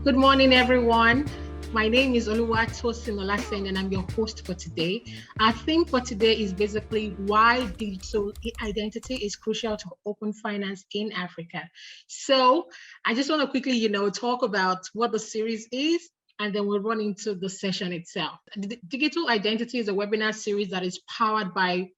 Good morning, everyone. My name is Tosin Olaseinde, and I'm your host for today. Our theme for today is basically why digital identity is crucial to open finance in Africa. So I just want to quickly, talk about what the series is, and then we'll run into the session itself. Digital identity is a webinar series that is powered by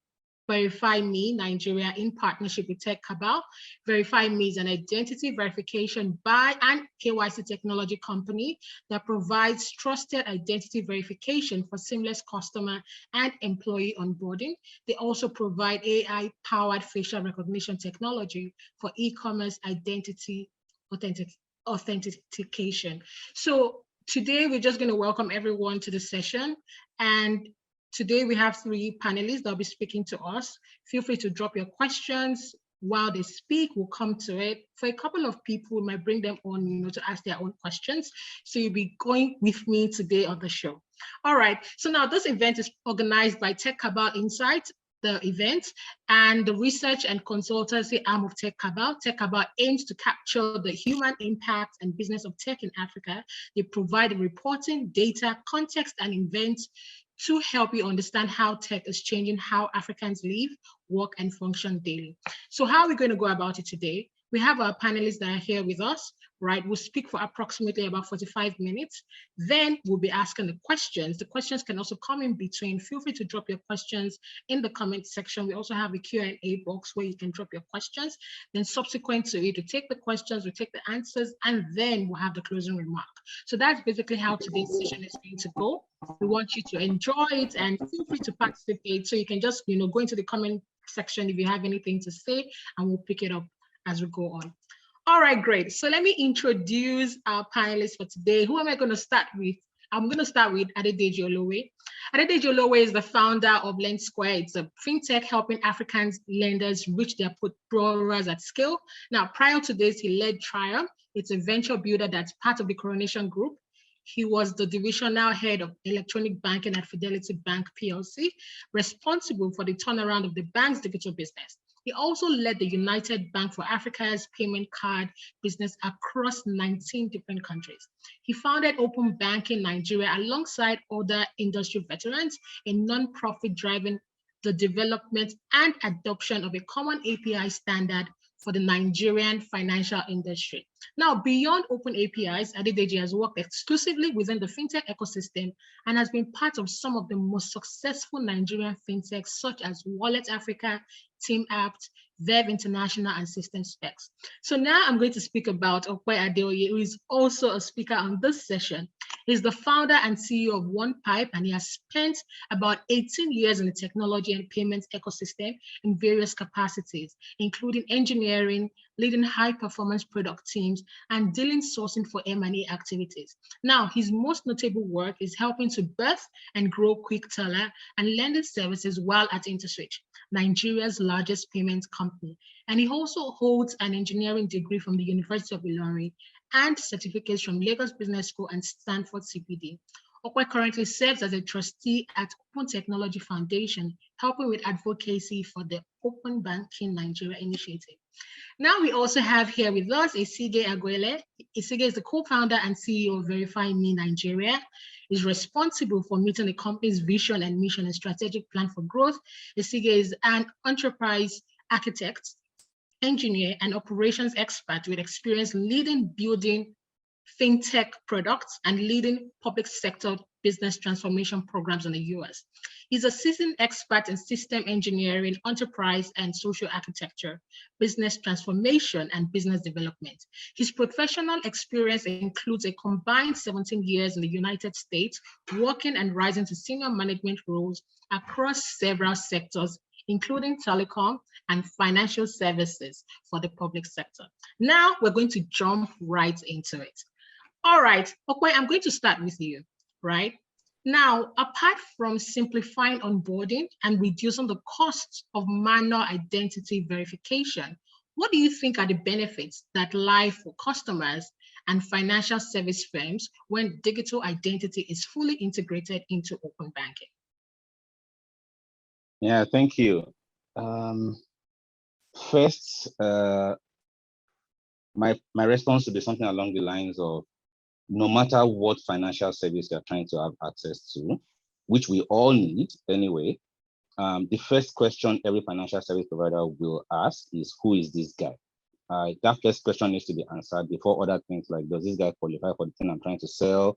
VerifyMe Nigeria in partnership with TechCabal. VerifyMe is an identity verification by and KYC technology company that provides trusted identity verification for seamless customer and employee onboarding. They also provide AI-powered facial recognition technology for e-commerce identity authentication. So today we're just going to welcome everyone to the session, and today we have three panelists that will be speaking to us. Feel free to drop your questions while they speak. We'll come to it. For a couple of people, we might bring them on, to ask their own questions. So you'll be going with me today on the show. All right. So now this event is organized by TechCabal Insights, the event, and the research and consultancy arm of TechCabal. TechCabal aims to capture the human impact and business of tech in Africa. They provide reporting, data, context, and events to help you understand how tech is changing how Africans live, work, and function daily. So how are we going to go about it today? We have our panelists that are here with us, right? We'll speak for approximately about 45 minutes. Then we'll be asking the questions. The questions can also come in between. Feel free to drop your questions in the comment section. We also have a Q&A box where you can drop your questions. Then subsequent to it, we take the questions, we take the answers, and then we'll have the closing remark. So that's basically how today's session is going to go. We want you to enjoy it and feel free to participate. So you can just, go into the comment section if you have anything to say, and we'll pick it up as we go on. All right, great. So let me introduce our panelists for today. Who am I going to start with? I'm going to start with Adedeji Olowe. Adedeji Olowe is the founder of Lendsqr. It's a fintech helping African lenders reach their borrowers at scale. Now, prior to this, he led Triumph. It's a venture builder that's part of the Coronation Group. He was the divisional head of electronic banking at Fidelity Bank PLC, responsible for the turnaround of the bank's digital business. He also led the United Bank for Africa's payment card business across 19 different countries. He founded Open Banking Nigeria alongside other industry veterans, a nonprofit driving the development and adoption of a common API standard for the Nigerian financial industry. Now, beyond open APIs, Adedeji has worked exclusively within the fintech ecosystem and has been part of some of the most successful Nigerian fintechs, such as Wallet Africa, TeamApt, Verve International, and System Specs. So now I'm going to speak about Ope Adeoye, who is also a speaker on this session. He's the founder and CEO of OnePipe, and he has spent about 18 years in the technology and payments ecosystem in various capacities, including engineering, leading high-performance product teams, and dealing sourcing for M&A activities. Now, his most notable work is helping to birth and grow QuickTeller and lending services while at InterSwitch, Nigeria's largest payments company. And he also holds an engineering degree from the University of Ilorin and certificates from Lagos Business School and Stanford CPD. Ope currently serves as a trustee at Open Technology Foundation, helping with advocacy for the Open Banking Nigeria initiative. Now we also have here with us Esigie Aguele. Esigie is the co-founder and CEO of VerifyMe Nigeria. Is responsible for meeting the company's vision and mission and strategic plan for growth. Esigie is an enterprise architect, engineer, and operations expert with experience leading building fintech products and leading public sector business transformation programs in the US. He's a seasoned expert in system engineering, enterprise and social architecture, business transformation, and business development. His professional experience includes a combined 17 years in the United States, working and rising to senior management roles across several sectors, including telecom and financial services for the public sector. Now we're going to jump right into it. All right, Ope, I'm going to start with you, right? Now, apart from simplifying onboarding and reducing the costs of manual identity verification, what do you think are the benefits that lie for customers and financial service firms when digital identity is fully integrated into open banking? Yeah, thank you. First, my response would be something along the lines of no matter what financial service you're trying to have access to, which we all need anyway, the first question every financial service provider will ask is, who is this guy? That first question needs to be answered before other things like, does this guy qualify for the thing I'm trying to sell?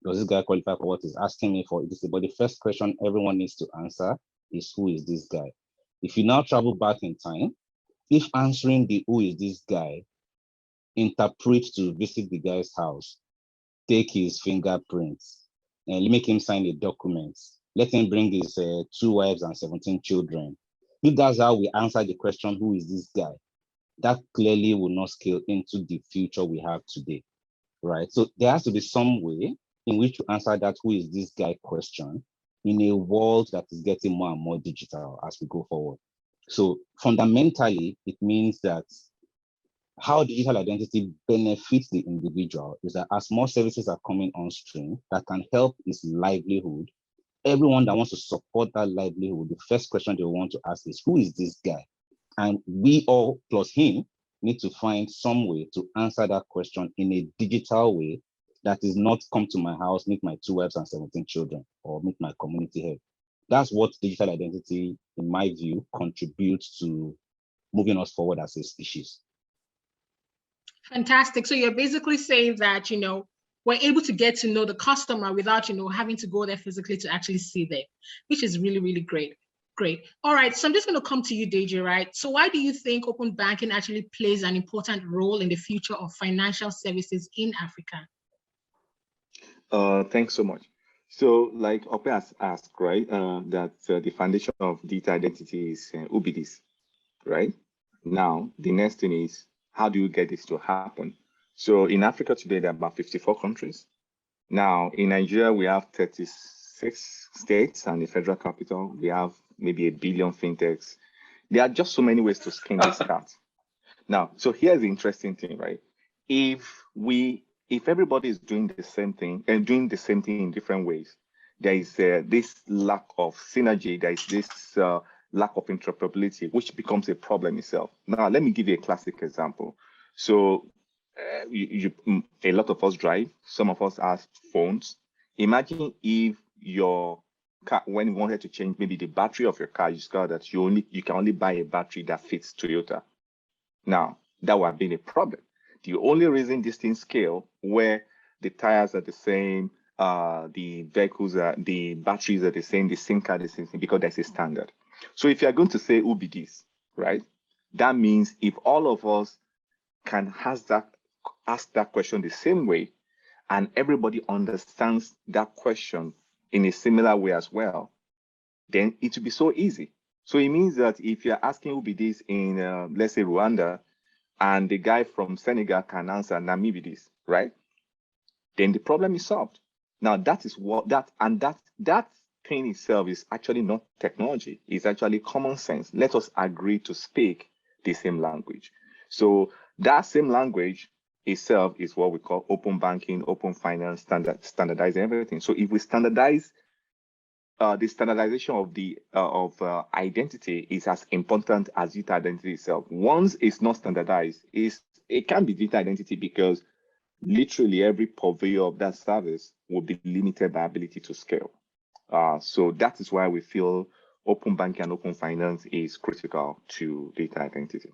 Does this guy qualify for what he's asking me for? But the first question everyone needs to answer is, who is this guy? If you now travel back in time, if answering the who is this guy, interpret to visit the guy's house, take his fingerprints, and make him sign a document, let him bring his 2 wives and 17 children. If that's how we answer the question, who is this guy? That clearly will not scale into the future we have today, right? So there has to be some way in which to answer that who is this guy question in a world that is getting more and more digital as we go forward. So fundamentally, it means that how digital identity benefits the individual is that as more services are coming on stream that can help his livelihood, everyone that wants to support that livelihood, the first question they want to ask is, who is this guy? And we all, plus him, need to find some way to answer that question in a digital way that is not come to my house, meet my 2 wives and 17 children, or meet my community head. That's what digital identity, in my view, contributes to moving us forward as a species. Fantastic. So you're basically saying that, we're able to get to know the customer without, having to go there physically to actually see them, which is really, really great. Great. All right. So I'm just going to come to you, Deji, right? So why do you think open banking actually plays an important role in the future of financial services in Africa? Thanks so much. So like Ope has asked, right, that the foundation of digital identity is UBDs, right? Now, the next thing is, how do you get this to happen? So in Africa today, there are about 54 countries. Now, in Nigeria, we have 36 states and the federal capital. We have maybe 1 billion fintechs. There are just so many ways to skin this cat. Now, so here's the interesting thing, right? If everybody is doing the same thing and doing the same thing in different ways, there is this lack of synergy, there is this lack of interoperability, which becomes a problem itself. Now, let me give you a classic example. So a lot of us drive, some of us have phones. Imagine if your car, when you wanted to change maybe the battery of your car, you discover that you can only buy a battery that fits Toyota. Now, that would have been a problem. The only reason these things scale, where the tires are the same, the batteries are the same, the SIM card is the same, because there's a standard. So if you're going to say UBDs, right, that means if all of us can ask that question the same way, and everybody understands that question in a similar way as well, then it will be so easy. So it means that if you're asking UBDs in, let's say, Rwanda, and the guy from Senegal can answer Namibidis, right? Then the problem is solved. Now that thing itself is actually not technology. It's actually common sense. Let us agree to speak the same language. So that same language itself is what we call open banking, open finance, standardizing everything. So if we standardize, the standardization of identity is as important as digital identity itself. Once it's not standardized, it can be digital identity because literally every purveyor of that service will be limited by ability to scale. So that is why we feel open banking and open finance is critical to data identity.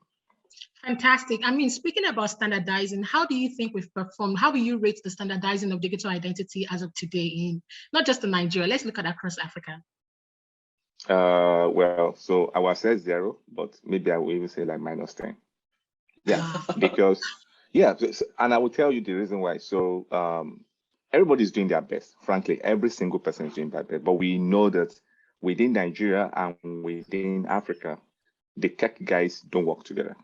Fantastic. I mean, speaking about standardizing, how do you think we've performed? How will you rate the standardizing of digital identity as of today in not just in Nigeria? Let's look at across Africa. Well, so I was at 0, but maybe I will even say like -10. Yeah, because and I will tell you the reason why. So everybody's doing their best. Frankly, every single person is doing their best. But we know that within Nigeria and within Africa, the tech guys don't work together.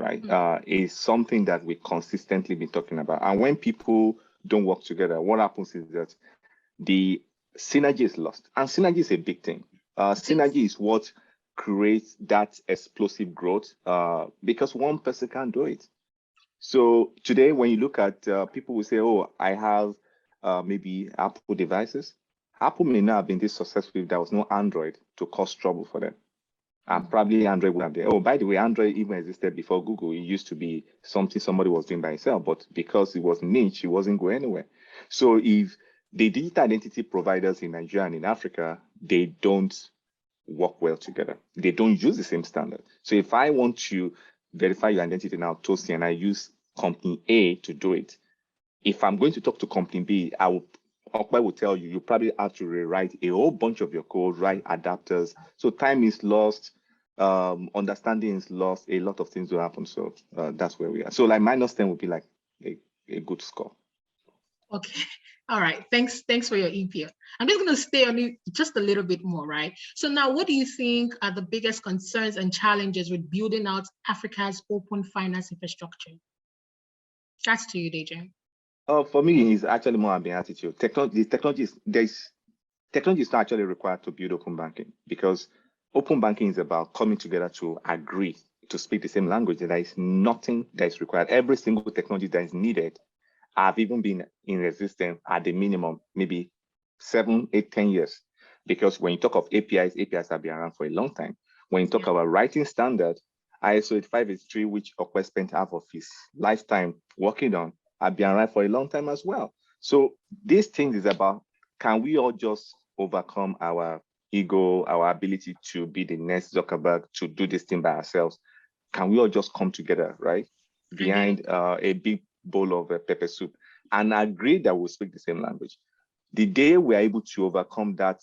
Right, is something that we consistently been talking about. And when people don't work together, what happens is that the synergy is lost. And synergy is a big thing. Synergy is what creates that explosive growth because one person can't do it. So today, when you look at people will say, oh, I have maybe Apple devices. Apple may not have been this successful if there was no Android to cause trouble for them. And probably Android would have been, oh, by the way, Android even existed before Google. It used to be something somebody was doing by himself, but because it was niche, it wasn't going anywhere. So if the digital identity providers in Nigeria and in Africa, they don't work well together. They don't use the same standard. So if I want to verify your identity now, Tosin, and I use company A to do it, if I'm going to talk to company B, Ope will tell you, you probably have to rewrite a whole bunch of your code, write adapters. So time is lost, understanding is lost, a lot of things will happen. So that's where we are. So like -10 would be like a good score. Okay. All right. Thanks for your input. I'm just going to stay on it just a little bit more, right? So now, what do you think are the biggest concerns and challenges with building out Africa's open finance infrastructure? That's to you, DJ. For me, it's actually more about attitude. Technology is not actually required to build open banking, because open banking is about coming together to agree to speak the same language. There is nothing that is required. Every single technology that is needed have even been in existence at the minimum, maybe 7, 8, 10 years. Because when you talk of APIs have been around for a long time. When you talk about writing standard, ISO 8583, which Ope spent half of his lifetime working on, have been around for a long time as well. So these things is about, can we all just overcome our ego, our ability to be the next Zuckerberg, to do this thing by ourselves? Can we all just come together, right? Behind a big bowl of pepper soup and agree that we'll speak the same language. The day we're able to overcome that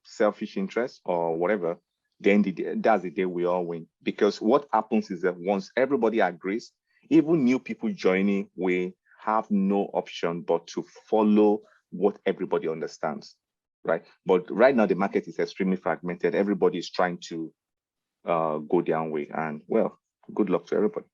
selfish interest or whatever, then that's the day we all win. Because what happens is that once everybody agrees, even new people joining, we have no option but to follow what everybody understands, right? But right now the market is extremely fragmented. Everybody is trying to go their own way, and well, good luck to everybody.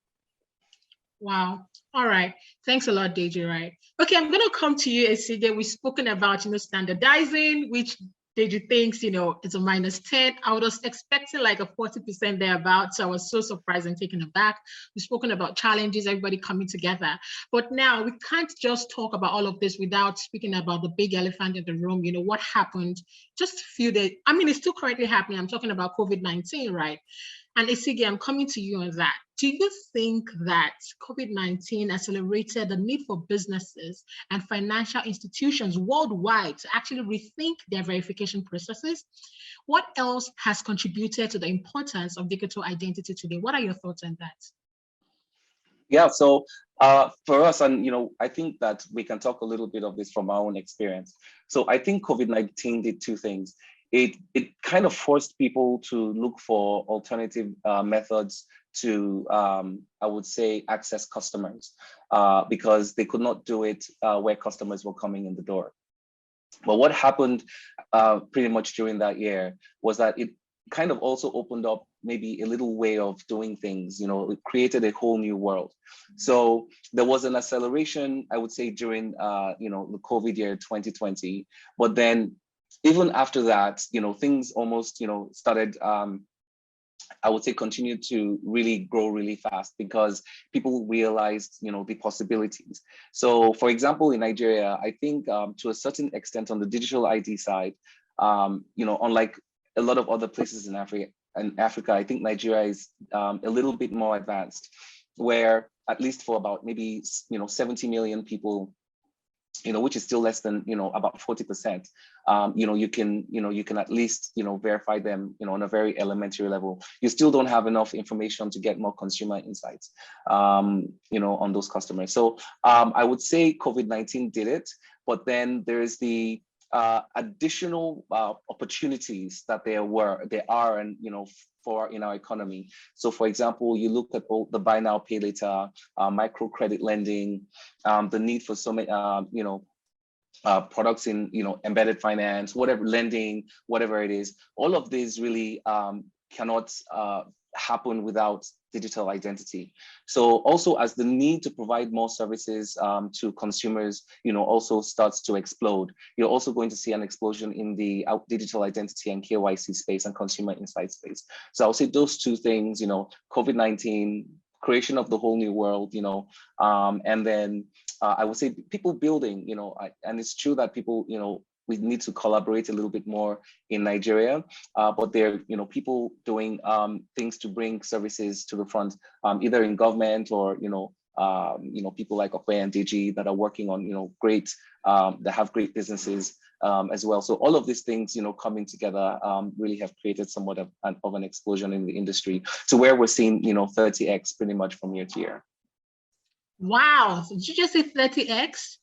Wow. All right. Thanks a lot, DJ, right? Okay, I'm going to come to you, Esigie. We've spoken about, standardizing, which DJ thinks, it's a -10. I was expecting like a 40% thereabouts. So I was so surprised and taken aback. We've spoken about challenges, everybody coming together. But now we can't just talk about all of this without speaking about the big elephant in the room. What happened just a few days. I mean, it's still currently happening. I'm talking about COVID-19, right? And Esigie, I'm coming to you on that. Do you think that COVID-19 accelerated the need for businesses and financial institutions worldwide to actually rethink their verification processes? What else has contributed to the importance of digital identity today? What are your thoughts on that? Yeah, so for us, and I think that we can talk a little bit of this from our own experience. So I think COVID-19 did two things. It kind of forced people to look for alternative methods to, I would say, access customers because they could not do it where customers were coming in the door. But what happened pretty much during that year was that it kind of also opened up maybe a little way of doing things. It created a whole new world. So there was an acceleration, I would say, during the COVID year 2020. But then even after that, things almost started I would say continued to really grow really fast because people realized, the possibilities. So for example, in Nigeria, I think to a certain extent on the digital ID side, unlike a lot of other places in Africa, I think Nigeria is a little bit more advanced, where at least for about maybe 70 million people, which is still less than about 40%. You can at least verify them on a very elementary level. You still don't have enough information to get more consumer insights on those customers. So I would say COVID-19 did it, but then there's the additional opportunities that there are, and for in our economy. So for example, you look at all the buy now, pay later, microcredit lending, the need for so many products in embedded finance, whatever, lending, whatever it is. All of these really cannot happen without digital identity. So also as the need to provide more services to consumers, also starts to explode, you're also going to see an explosion in the digital identity and KYC space and consumer insight space. So I'll say those two things, COVID-19, creation of the whole new world, and then I would say people building, and it's true that people, we need to collaborate a little bit more in Nigeria. But there are, you know, people doing things to bring services to the front, either in government or, you know, people like Ope Adeoye that are working on, you know, great, that have great businesses as well. So all of these things, you know, coming together really have created somewhat of an explosion in the industry to where we're seeing, you know, 30x pretty much from year to year. Wow, so did you just say 30x?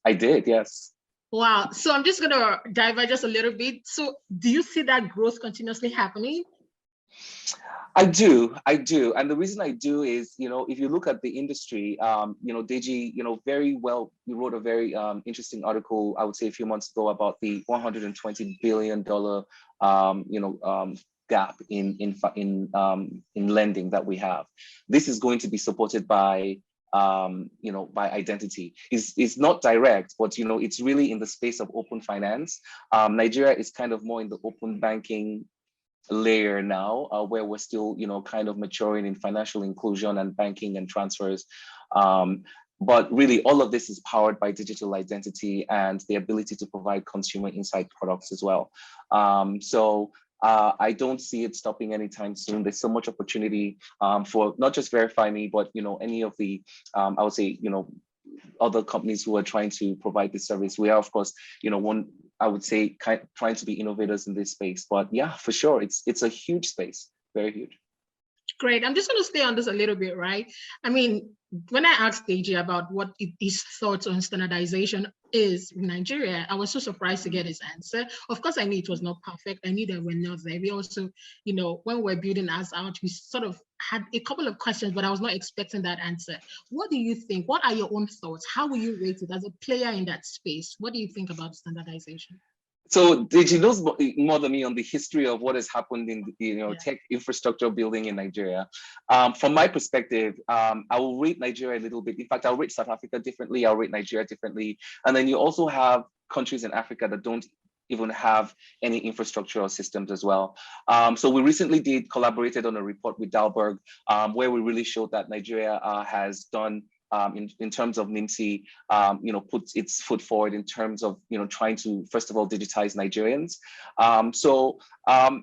I did, yes. Wow, so I'm just gonna diverge just a little bit. So do you see that growth continuously happening? I do. And the reason I do is, you know, if you look at the industry, you know, Deji, you know, very well, you wrote a very interesting article, I would say a few months ago, about the $120 billion, gap in lending that we have. This is going to be supported by, you know, by identity. It's not direct, but, you know, it's really in the space of open finance. Nigeria is kind of more in the open banking layer now, where we're still, you know, kind of maturing in financial inclusion and banking and transfers. But really, all of this is powered by digital identity and the ability to provide consumer insight products as well. I don't see it stopping anytime soon. There's so much opportunity for not just VerifyMe, but, you know, any of the, I would say, you know, other companies who are trying to provide this service. We are, of course, you know, I would say, trying to be innovators in this space. But yeah, for sure, it's a huge space, very huge. Great. I'm just going to stay on this a little bit, right? I mean, when I asked Deji about what his thoughts on standardization is in Nigeria, I was so surprised to get his answer. Of course, I knew it was not perfect. I knew that we're not there. We also, you know, when we're building us out, we sort of had a couple of questions, but I was not expecting that answer. What do you think? What are your own thoughts? How will you rate it as a player in that space? What do you think about standardization? So Deji knows more than me on the history of what has happened in, you know, tech infrastructure building in Nigeria. From my perspective, I will rate Nigeria a little bit. In fact, I'll rate South Africa differently. I'll rate Nigeria differently. And then you also have countries in Africa that don't even have any infrastructure or systems as well. So we recently collaborated on a report with Dalberg, where we really showed that Nigeria has done in terms of NIMSI, you know, puts its foot forward in terms of, you know, trying to, first of all, digitize Nigerians.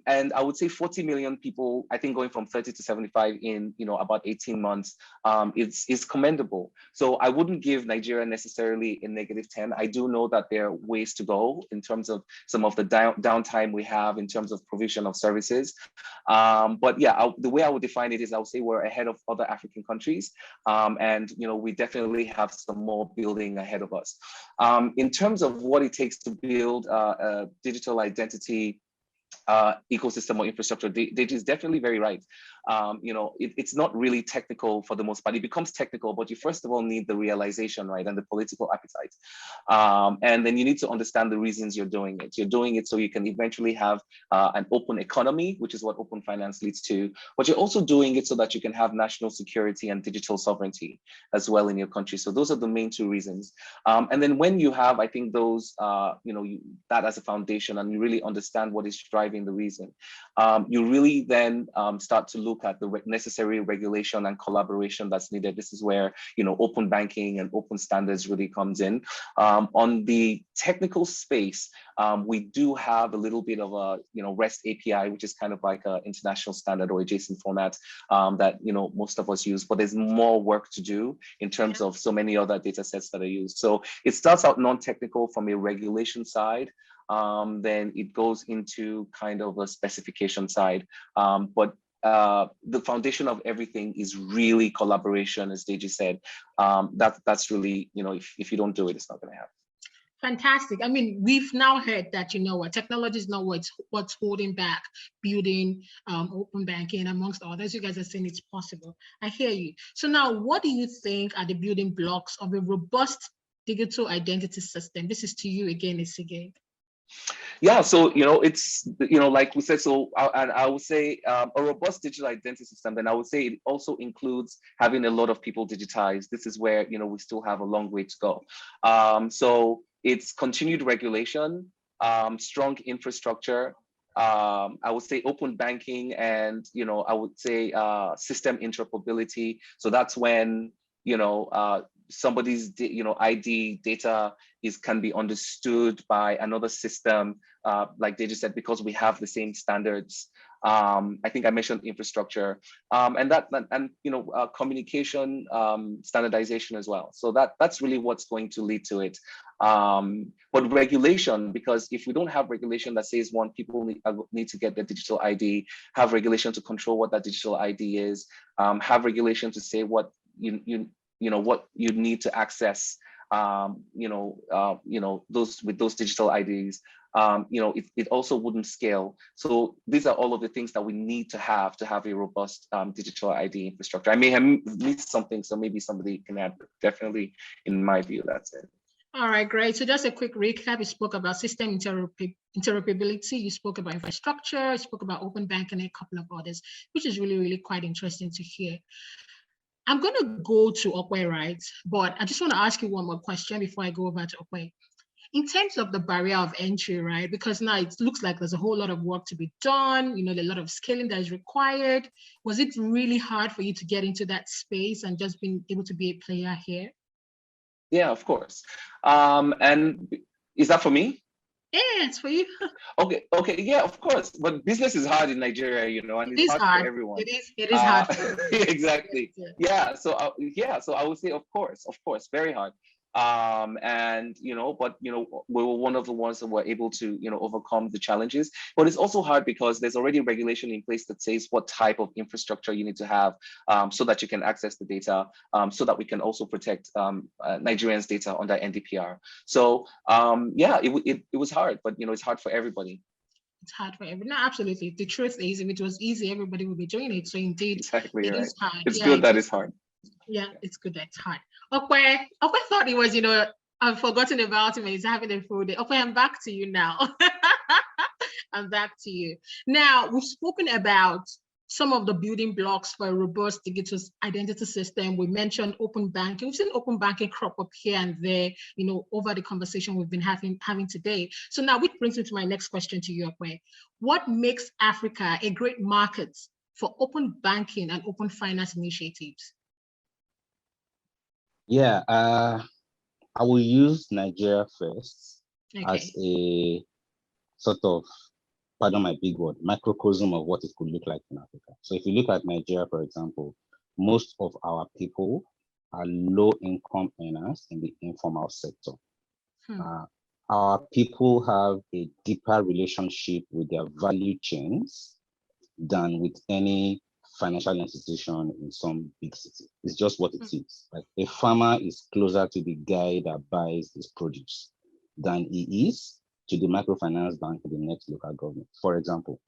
And I would say 40 million people, I think going from 30 to 75 in, you know, about 18 months, is commendable. So I wouldn't give Nigeria necessarily a -10. I do know that there are ways to go in terms of some of the downtime we have in terms of provision of services. But yeah, the way I would define it is I would say we're ahead of other African countries. And, you know, we definitely have some more building ahead of us. In terms of what it takes to build a digital identity ecosystem or infrastructure, Deji is definitely very right. You know, it's not really technical for the most part. It becomes technical, but you first of all need the realization, right, and the political appetite. And then you need to understand the reasons you're doing it. You're doing it so you can eventually have an open economy, which is what open finance leads to. But you're also doing it so that you can have national security and digital sovereignty as well in your country. So those are the main two reasons. And then when you have, I think, those, you know, that as a foundation, and you really understand what is driving the reason, you really then start to look at the necessary regulation and collaboration that's needed. This is where, you know, open banking and open standards really comes in. On the technical space, we do have a little bit of a, you know, REST API, which is kind of like an international standard or a JSON format that, you know, most of us use, but there's more work to do in terms of so many other data sets that are used. So it starts out non-technical from a regulation side, then it goes into kind of a specification side. But the foundation of everything is really collaboration, as Deji said. That's really, you know, if you don't do it, it's not going to happen. Fantastic. I mean, we've now heard that, you know what, technology is not what's holding back building open banking, amongst others. You guys are saying it's possible. I hear you. So now, what do you think are the building blocks of a robust digital identity system? This is to you again, Esigie. Yeah, so, you know, it's, you know, like we said, so I would say a robust digital identity system, then I would say it also includes having a lot of people digitized. This is where, you know, we still have a long way to go. So it's continued regulation, strong infrastructure, I would say open banking, and, you know, I would say system interoperability. So that's when, you know, somebody's ID data can be understood by another system, like they just said, because we have the same standards. I think I mentioned infrastructure, and communication, standardization as well. So that's really what's going to lead to it. But regulation, because if we don't have regulation that says people need to get their digital ID, have regulation to control what that digital ID is, have regulation to say what what you need to access, those with those digital IDs, it also wouldn't scale. So these are all of the things that we need to have a robust digital ID infrastructure. I may have missed something, so maybe somebody can add, but definitely in my view, that's it. All right, great. So just a quick recap. You spoke about system interoperability. You spoke about infrastructure. You spoke about open banking and a couple of others, which is really, really quite interesting to hear. I'm going to go to Ope, right? But I just want to ask you one more question before I go over to Ope. In terms of the barrier of entry, right? Because now it looks like there's a whole lot of work to be done, a lot of scaling that is required. Was it really hard for you to get into that space and just being able to be a player here? Yeah, of course. And is that for me? Yeah, it's for you. Okay, yeah, of course. But business is hard in Nigeria, and it's hard for everyone. It is hard. Exactly. Yeah. So I would say, of course, very hard. And but we were one of the ones that were able to overcome the challenges. But it's also hard because there's already regulation in place that says what type of infrastructure you need to have, so that you can access the data, so that we can also protect Nigerians' data under NDPR. So it was hard, but it's hard for everybody. It's hard for everyone. No, absolutely. The truth is, if it was easy, everybody would be doing it. So indeed, exactly it right. is hard. It's good that it's hard. Yeah, it's good that it's hard. Ope thought it was, I've forgotten about him and he's having a full day. Ope, I'm back to you now. I'm back to you. Now, we've spoken about some of the building blocks for a robust digital identity system. We mentioned open banking. We've seen open banking crop up here and there, over the conversation we've been having today. So now, which brings me to my next question to you, Ope. What makes Africa a great market for open banking and open finance initiatives? Yeah, I will use Nigeria first as a sort of, pardon my big word, microcosm of what it could look like in Africa. So if you look at Nigeria, for example, most of our people are low-income earners in the informal sector. Our people have a deeper relationship with their value chains than with any financial institution in some big city. It's just what it is. Like a farmer is closer to the guy that buys his produce than he is to the microfinance bank in the next local government, for example.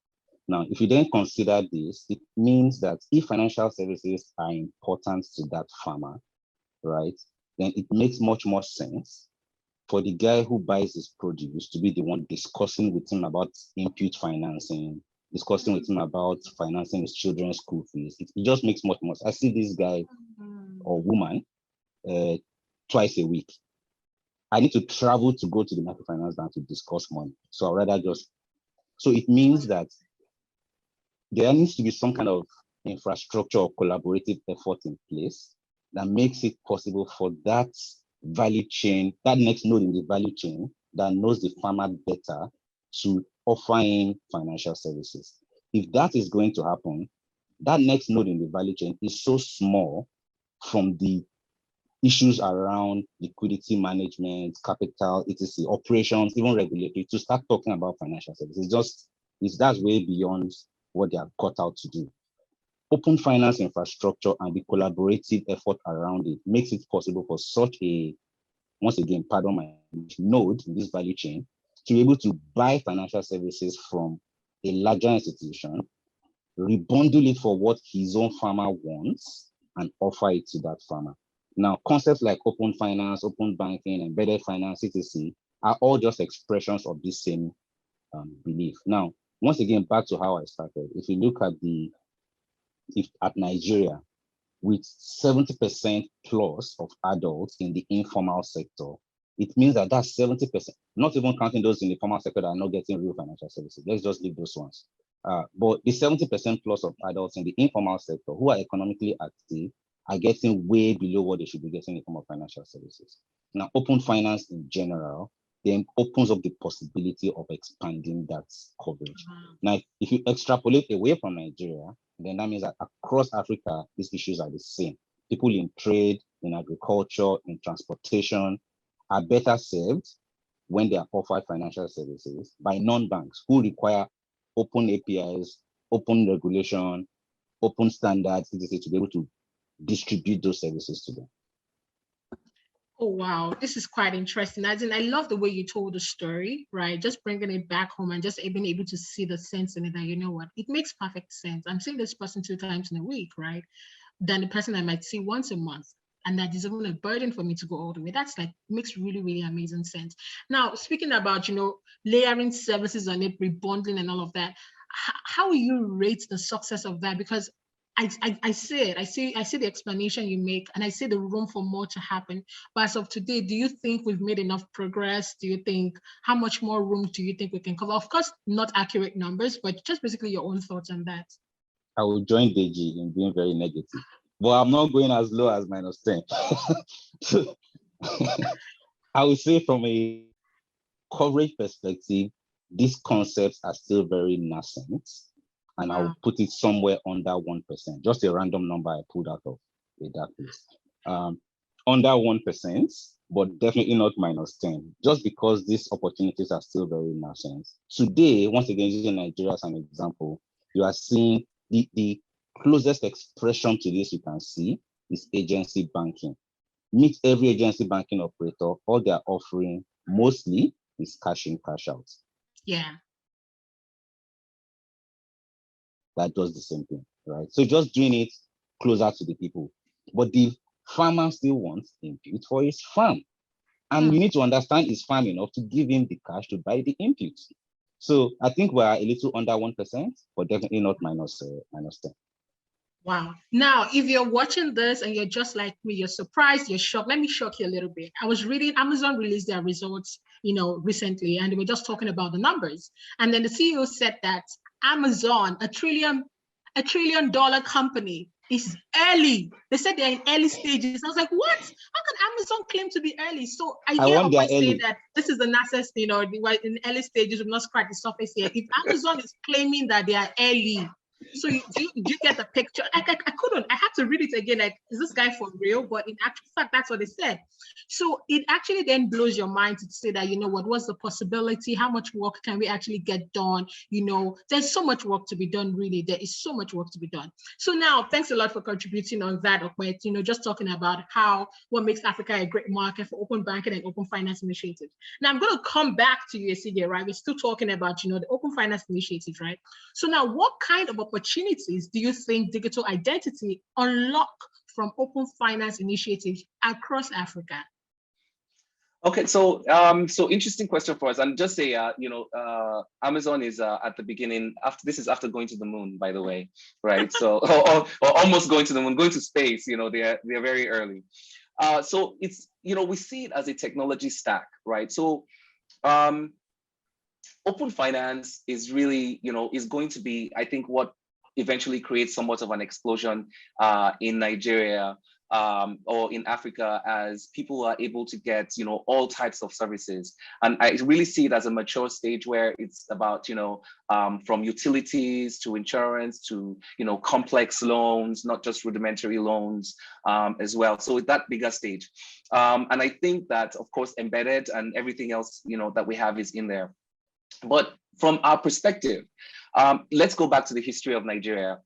Now, if you then consider this, it means that if financial services are important to that farmer, right, then it makes much more sense for the guy who buys his produce to be the one discussing with him about input financing, discussing with him about financing his children's school fees. It just makes much more sense. I see this guy or woman twice a week. I need to travel to go to the microfinance bank to discuss money. So I'd rather just, so it means that there needs to be some kind of infrastructure or collaborative effort in place that makes it possible for that value chain, that next node in the value chain that knows the farmer better to offer him financial services. If that is going to happen, that next node in the value chain is so small from the issues around liquidity management, capital, etc., operations, even regulatory, to start talking about financial services. That's way beyond what they are cut out to do. Open finance infrastructure and the collaborative effort around it makes it possible for such a, once again, pardon my node in this value chain, to be able to buy financial services from a larger institution, rebundle it for what his own farmer wants, and offer it to that farmer. Now, concepts like open finance, open banking, embedded finance, etc., are all just expressions of this same belief. Now, once again, back to how I started. If you look at at Nigeria, with 70% plus of adults in the informal sector, it means that that's 70%, not even counting those in the formal sector that are not getting real financial services. Let's just leave those ones. But the 70% plus of adults in the informal sector who are economically active are getting way below what they should be getting in form of financial services. Now, open finance in general then opens up the possibility of expanding that coverage. Now, if you extrapolate away from Nigeria, then that means that across Africa, these issues are the same. People in trade, in agriculture, in transportation are better served when they are offered financial services by non-banks who require open APIs, open regulation, open standards, etc., to be able to distribute those services to them. Oh, wow. This is quite interesting. As in, I love the way you told the story, right? Just bringing it back home and just being able to see the sense in it that, you know what, it makes perfect sense. I'm seeing this person 2 times in a week, right? Than the person I might see once a month. And that is even a burden for me to go all the way. That's like, makes really, really amazing sense. Now, speaking about, you know, layering services on it, rebundling and all of that, how will you rate the success of that? Because I see it. I see the explanation you make, and I see the room for more to happen. But as of today, do you think we've made enough progress? Do you think, how much more room do you think we can cover? Of course, not accurate numbers, but just basically your own thoughts on that. I will join Deji in being very negative, but I'm not going as low as -10. I would say from a coverage perspective, these concepts are still very nascent. And Wow. I'll put it somewhere under 1%, just a random number I pulled out of a database. Under 1%, but definitely not -10, just because these opportunities are still very nascent. Today, once again, using Nigeria as an example, you are seeing the closest expression to this you can see is agency banking. Meet every agency banking operator, all they're offering mostly is cash in, cash out. Yeah. That does the same thing, right? So just doing it closer to the people. But the farmer still wants input for his farm. And you need to understand his farm enough to give him the cash to buy the input. So I think we're a little under 1%, but definitely not -10. Wow. Now, if you're watching this and you're just like me, you're surprised, you're shocked. Let me shock you a little bit. I was reading, Amazon released their results, you know, recently, and they were just talking about the numbers. And then the CEO said that Amazon, a $1 trillion company, is early. They said they're in early stages. I was like, what? How can Amazon claim to be early? So I hear Ope say that this is the NASA's, you know, in early stages, we've not scratched the surface yet. If Amazon is claiming that they are early, so do you get the picture? I couldn't. I had to read it again. Like, is this guy for real? But in actual fact, that's what they said. So it actually then blows your mind to say that, you know what, what's the possibility? How much work can we actually get done? You know, there's so much work to be done, really. There is so much work to be done. So now, thanks a lot for contributing on that, Ope, you know, just talking about what makes Africa a great market for open banking and open finance initiatives. Now, I'm going to come back to you, Esigie, right? We're still talking about, you know, the open finance initiatives, right? So now, what kind of opportunities do you think digital identity unlock from open finance initiatives across Africa? Okay, so interesting question for us, and just say, Amazon is at the beginning. After going to the moon, by the way, right? So or almost going to the moon, going to space. You know, they're very early. So it's, you know, we see it as a technology stack, right? So open finance is really, you know, is going to be, I think, what eventually creates somewhat of an explosion in Nigeria or in Africa, as people are able to get, you know, all types of services. And I really see it as a mature stage where it's about, you know, from utilities to insurance to, you know, complex loans, not just rudimentary loans as well. So it's that bigger stage. And I think that, of course, embedded and everything else, you know, that we have is in there. But from our perspective, let's go back to the history of Nigeria.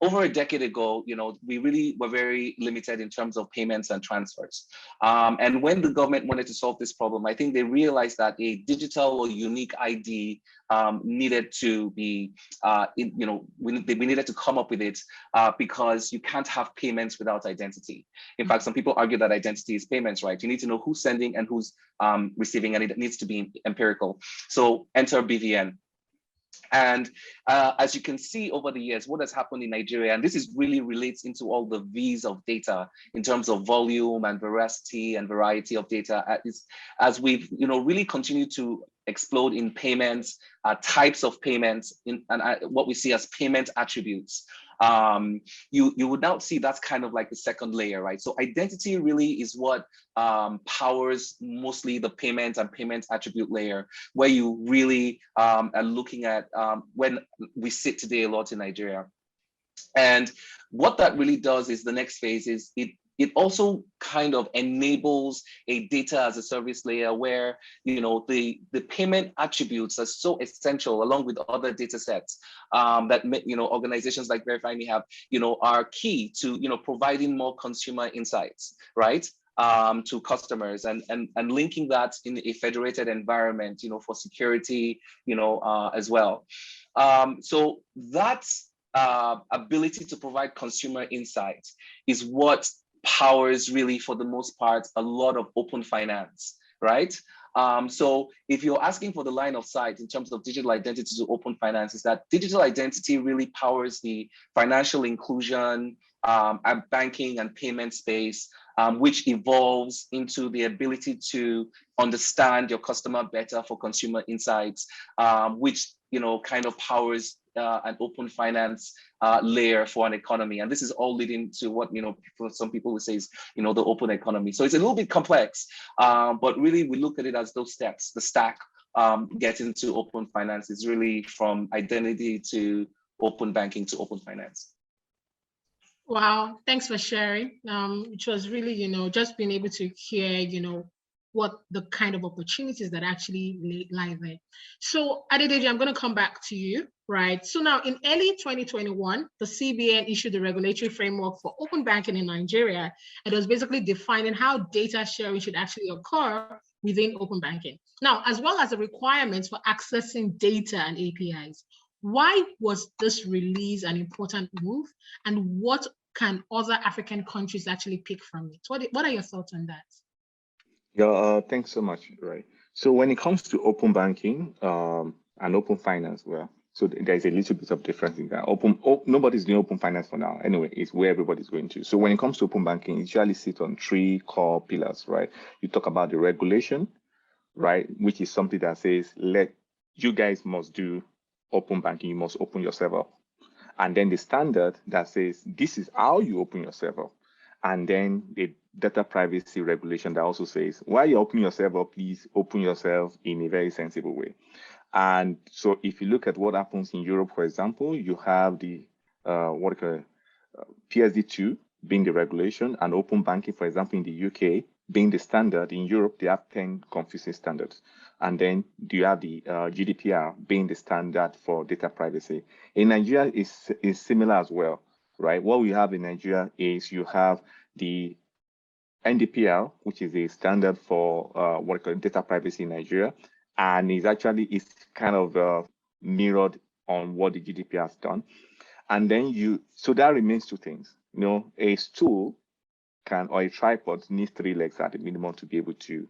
Over a decade ago, you know, we really were very limited in terms of payments and transfers. And when the government wanted to solve this problem, I think they realized that a digital or unique ID needed to be, we needed to come up with it because you can't have payments without identity. In fact, some people argue that identity is payments, right? You need to know who's sending and who's receiving, and it needs to be empirical. So enter BVN. And as you can see over the years, what has happened in Nigeria, and this is really relates into all the V's of data in terms of volume and veracity and variety of data, as we've, you know, really continued to explode in payments, types of payments, and what we see as payment attributes. you would now see that's kind of like the second layer, right? So identity really is what powers mostly the payment and payment attribute layer, where you really are looking at when we sit today a lot in Nigeria. And what that really does is the next phase is it also kind of enables a data as a service layer where, you know, the payment attributes are so essential along with other data sets that, you know, organizations like VerifyMe have, you know, are key to, you know, providing more consumer insights, right? To customers and linking that in a federated environment, you know, for security, you know, as well. So that's ability to provide consumer insight is what powers really, for the most part, a lot of open finance, right? So if you're asking for the line of sight in terms of digital identity to open finance, is that digital identity really powers the financial inclusion and banking and payment space, which evolves into the ability to understand your customer better for consumer insights, which, you know, kind of powers an open finance layer for an economy. And this is all leading to what, you know, some people would say is, you know, the open economy. So it's a little bit complex, but really we look at it as those steps. The stack getting to open finance is really from identity to open banking to open finance. Wow, thanks for sharing. Which was really, you know, just being able to hear, you know, what the kind of opportunities that actually lie there. So Adedeji, I'm going to come back to you, right? So now in early 2021, the CBN issued the regulatory framework for open banking in Nigeria. And it was basically defining how data sharing should actually occur within open banking. Now, as well as the requirements for accessing data and APIs. Why was this release an important move? And what can other African countries actually pick from it? What are your thoughts on that? Yeah, thanks so much. Right. So when it comes to open banking and open finance, well, so there's a little bit of difference in that. Nobody's doing open finance for now. Anyway, it's where everybody's going to. So when it comes to open banking, it usually sits on three core pillars, right? You talk about the regulation, right, which is something that says, you guys must do open banking. You must open yourself up. And then the standard that says, this is how you open yourself up. And then the data privacy regulation that also says, while you're opening yourself up, please open yourself in a very sensible way. And so if you look at what happens in Europe, for example, you have the PSD2 being the regulation, and open banking, for example, in the UK being the standard. In Europe, they have 10 confusing standards. And then you have the GDPR being the standard for data privacy. In Nigeria, is similar as well, right? What we have in Nigeria is you have the NDPR, which is a standard for data privacy in Nigeria, and is kind of mirrored on what the GDPR has done. And then so that remains two things. You know, a stool or a tripod needs 3 legs at the minimum to be able to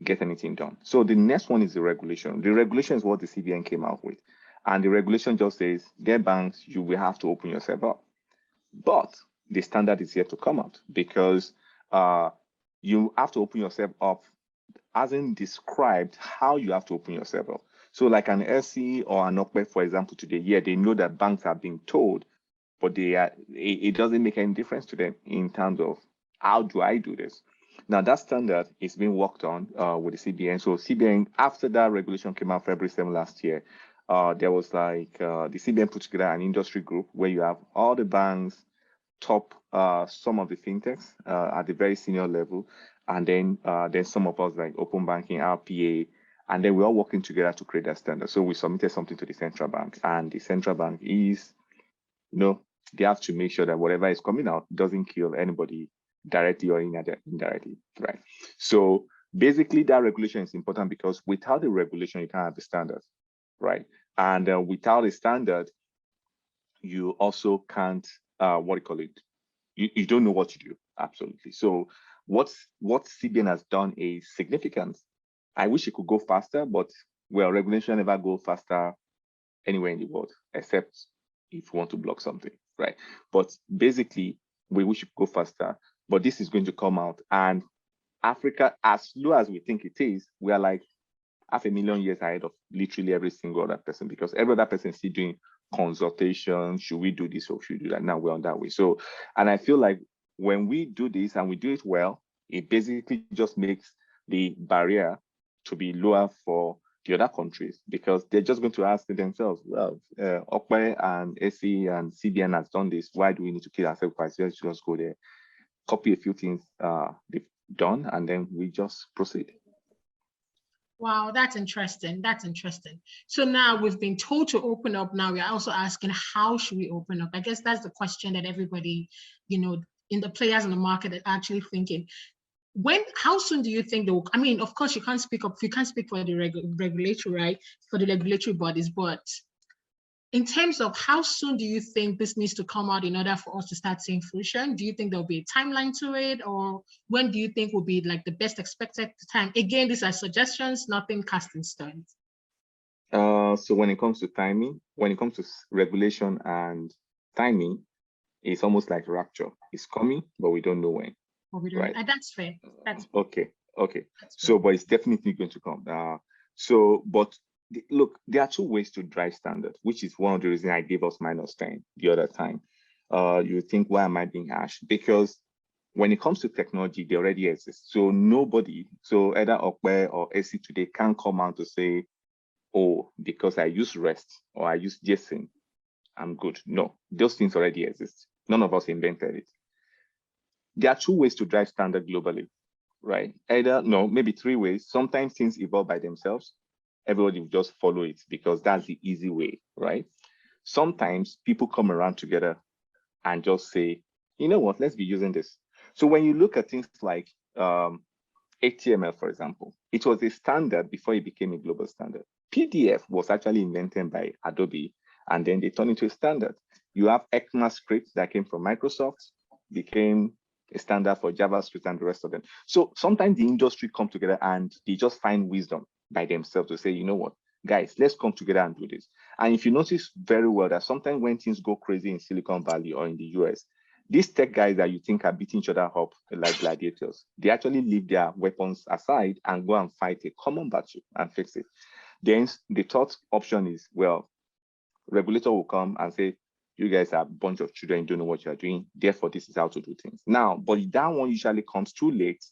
get anything done. So the next one is the regulation. The regulation is what the CBN came out with. And the regulation just says, dear banks, you will have to open yourself up. But the standard is yet to come out, because you have to open yourself up hasn't described how you have to open yourself up. So like an SC or an Ope, for example, today, yeah, they know that banks are being told, but it doesn't make any difference to them in terms of how do I do this? Now that standard is being worked on with the CBN. So CBN, after that regulation came out February 7 last year, there was like the CBN put together an industry group where you have all the banks, some of the fintechs at the very senior level, and then there's some of us like open banking, RPA, and then we're all working together to create that standard. So we submitted something to the central bank, and the central bank is, they have to make sure that whatever is coming out doesn't kill anybody directly or indirectly, right? So basically that regulation is important, because without the regulation, you can't have the standards, right? And without a standard, you also can't, you don't know what to do, absolutely. So what CBN has done is significant. I wish it could go faster, but regulation never go faster anywhere in the world, except if you want to block something, right? But basically, we wish it could go faster, but this is going to come out. And Africa, as low as we think it is, we are like 500,000 years ahead of literally every single other person, because every other person is still doing consultation. Should we do this or should we do that? Now we're on that way. So, and I feel like when we do this and we do it well, it basically just makes the barrier to be lower for the other countries, because they're just going to ask themselves, well, Ope and SE and CBN has done this. Why do we need to kill ourselves? Let's just go there, copy a few things they've done, and then we just proceed. Wow, that's interesting. That's interesting. So now we've been told to open up. Now we're also asking, how should we open up? I guess that's the question that everybody, you know, in the players in the market are actually thinking. How soon do you think they will? I mean, of course, you can't speak for the regulatory, right? For the regulatory bodies, but in terms of how soon do you think this needs to come out in order for us to start seeing fruition? Do you think there'll be a timeline to it, or when do you think will be like the best expected time? Again, these are suggestions, nothing cast in stone. So when it comes to timing, when it comes to regulation and timing, it's almost like rapture. It's coming, but we don't know when. Right. That's fair. That's okay. So, but it's definitely going to come. But look, there are two ways to drive standard, which is one of the reasons I gave us -10 the other time. You think, why am I being harsh? Because when it comes to technology, they already exist. So nobody, so either Ope or SE today can come out to say, oh, because I use REST or I use JSON, I'm good. No, those things already exist. None of us invented it. There are two ways to drive standard globally, right? Maybe three ways. Sometimes things evolve by themselves. Everybody will just follow it because that's the easy way, right? Sometimes people come around together and just say, you know what, let's be using this. So when you look at things like HTML, for example, it was a standard before it became a global standard. PDF was actually invented by Adobe, and then they turned into a standard. You have ECMAScript that came from Microsoft, became a standard for JavaScript and the rest of them. So sometimes the industry come together and they just find wisdom by themselves to say, you know what, guys, let's come together and do this. And if you notice very well that sometimes when things go crazy in Silicon Valley or in the US, these tech guys that you think are beating each other up like gladiators, they actually leave their weapons aside and go and fight a common battle and fix it. Then the third option is, well, regulator will come and say, you guys are a bunch of children, you don't know what you're doing, therefore this is how to do things. Now, but that one usually comes too late,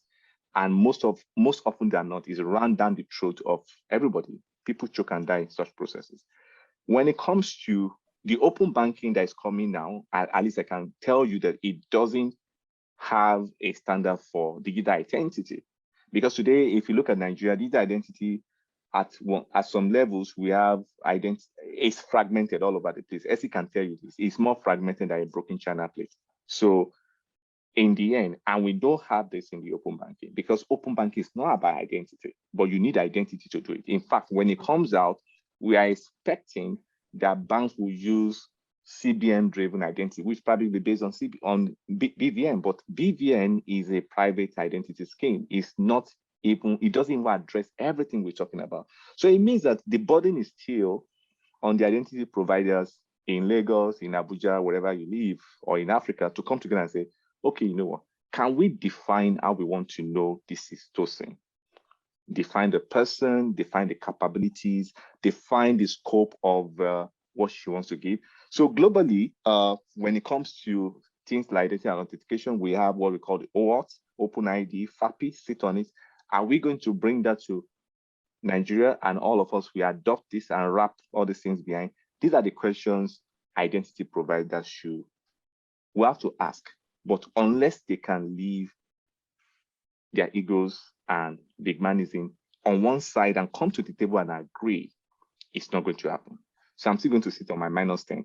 and most often than not is run down the throat of everybody. People choke and die in such processes. When it comes to the open banking that is coming now, at least I can tell you that it doesn't have a standard for digital identity. Because today, if you look at Nigeria, digital identity at some levels, we have identity, it's fragmented all over the place. As you can tell you this, it's more fragmented than a broken China plate. So in the end, and we don't have this in the open banking, because open banking is not about identity, but you need identity to do it. In fact, when it comes out, we are expecting that banks will use CBN-driven identity, which probably will be based on BVN, but BVN is a private identity scheme. It's not even, it doesn't even address everything we're talking about. So it means that the burden is still on the identity providers in Lagos, in Abuja, wherever you live, or in Africa, to come together and say, okay, you know what, can we define how we want to know this is Tosin? Define the person, define the capabilities, define the scope of what she wants to give. So globally, when it comes to things like identity and authentication, we have what we call the OAuth, OpenID, FAPI, sit on it. Are we going to bring that to Nigeria, and all of us, we adopt this and wrap all these things behind? These are the questions identity providers we have to ask. But unless they can leave their egos and big manism on one side and come to the table and agree, it's not going to happen. So I'm still going to sit on my -10,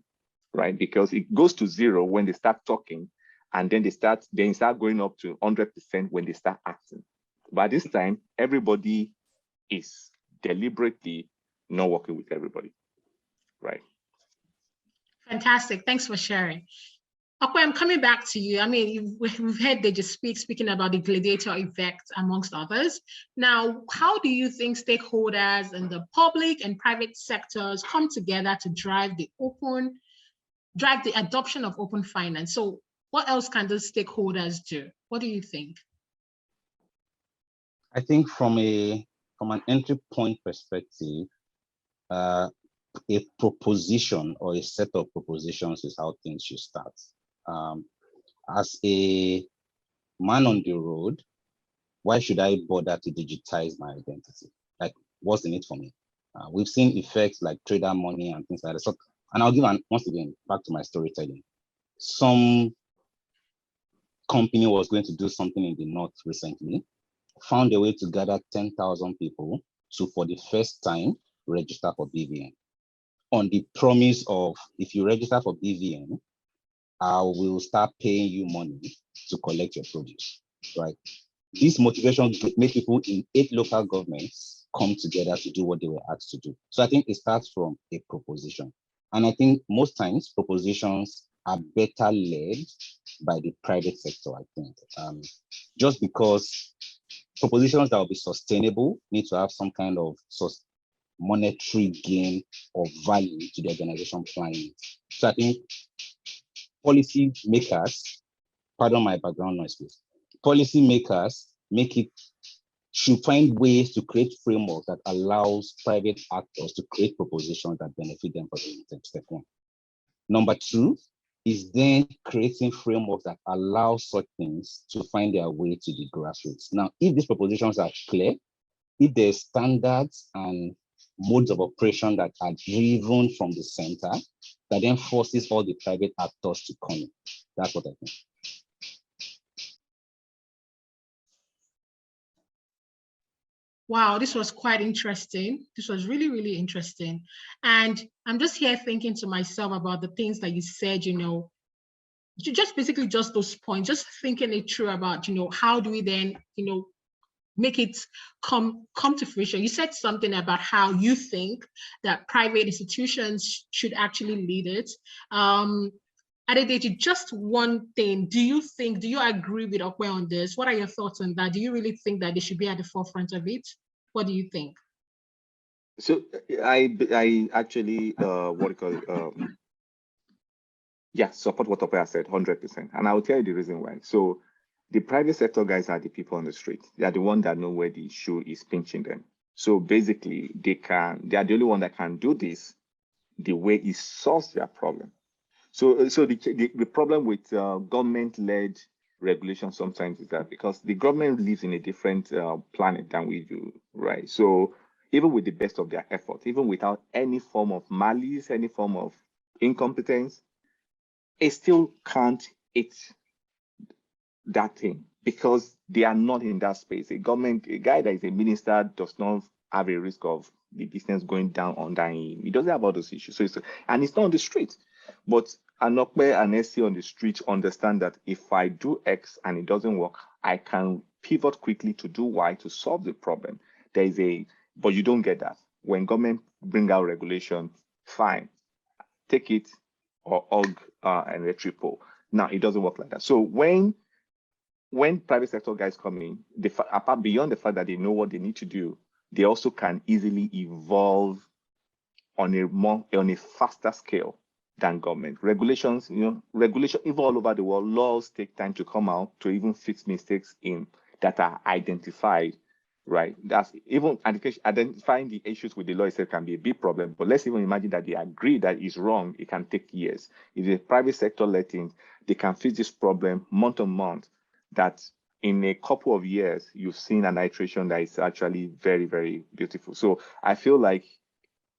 right? Because it goes to 0 when they start talking, and then they start going up to 100% when they start acting. But this time, everybody is deliberately not working with everybody, right? Fantastic. Thanks for sharing. Ope, I'm coming back to you. I mean, we've heard they just speaking about the gladiator effect, amongst others. Now, how do you think stakeholders in the public and private sectors come together to drive the adoption of open finance? So what else can those stakeholders do? What do you think? I think from an entry point perspective, a proposition or a set of propositions is how things should start. As a man on the road, why should I bother to digitize my identity? Like, what's the need for me? We've seen effects like trader money and things like that. So, and I'll give once again, back to my storytelling. Some company was going to do something in the North recently, found a way to gather 10,000 people to, for the first time, register for BVN. On the promise of, if you register for BVN, I will start paying you money to collect your produce, right? This motivation made people in 8 local governments come together to do what they were asked to do. So I think it starts from a proposition. And I think most times propositions are better led by the private sector, I think. Just because propositions that will be sustainable need to have some kind of monetary gain or value to the organization planning. So I think policy makers, pardon my background noise, please. Policy makers should find ways to create frameworks that allows private actors to create propositions that benefit them for the step one. Number 2 is then creating frameworks that allow such things to find their way to the grassroots. Now, if these propositions are clear, if there's standards and modes of operation that are driven from the center, that then forces all the private actors to come in. That's what I think. Wow, this was quite interesting. This was really, really interesting. And I'm just here thinking to myself about the things that you said, just basically just those points, just thinking it through about, how do we then, make it come to fruition. You said something about how you think that private institutions should actually lead it. Adedeji, just one thing. Do you agree with Ope on this? What are your thoughts on that? Do you really think that they should be at the forefront of it? What do you think? So I actually support what Ope has said 100%, and I will tell you the reason why. So the private sector guys are the people on the street. They are the ones that know where the shoe is pinching them. So basically, they are the only one that can do this the way it solves their problem. So the problem with government-led regulation sometimes is that because the government lives in a different planet than we do, right? So even with the best of their effort, even without any form of malice, any form of incompetence, it still can't hit that thing because they are not in that space. A guy that is a minister does not have a risk of the business going down under him. He doesn't have all those issues. And it's not on the street. But an Ope and SC on the street understand that if I do X and it doesn't work, I can pivot quickly to do Y to solve the problem. But you don't get that. When government bring out regulation, fine, take it or hug and retripo. Now it doesn't work like that. So when private sector guys come in, apart beyond the fact that they know what they need to do, they also can easily evolve on a faster scale than government. Regulations, regulation even all over the world, laws take time to come out to even fix mistakes that are identified, right? That's even identifying the issues with the law itself can be a big problem. But let's even imagine that they agree that it's wrong. It can take years. If the private sector let in, they can fix this problem month on month. That in a couple of years, you've seen an iteration that is actually very, very beautiful. So I feel like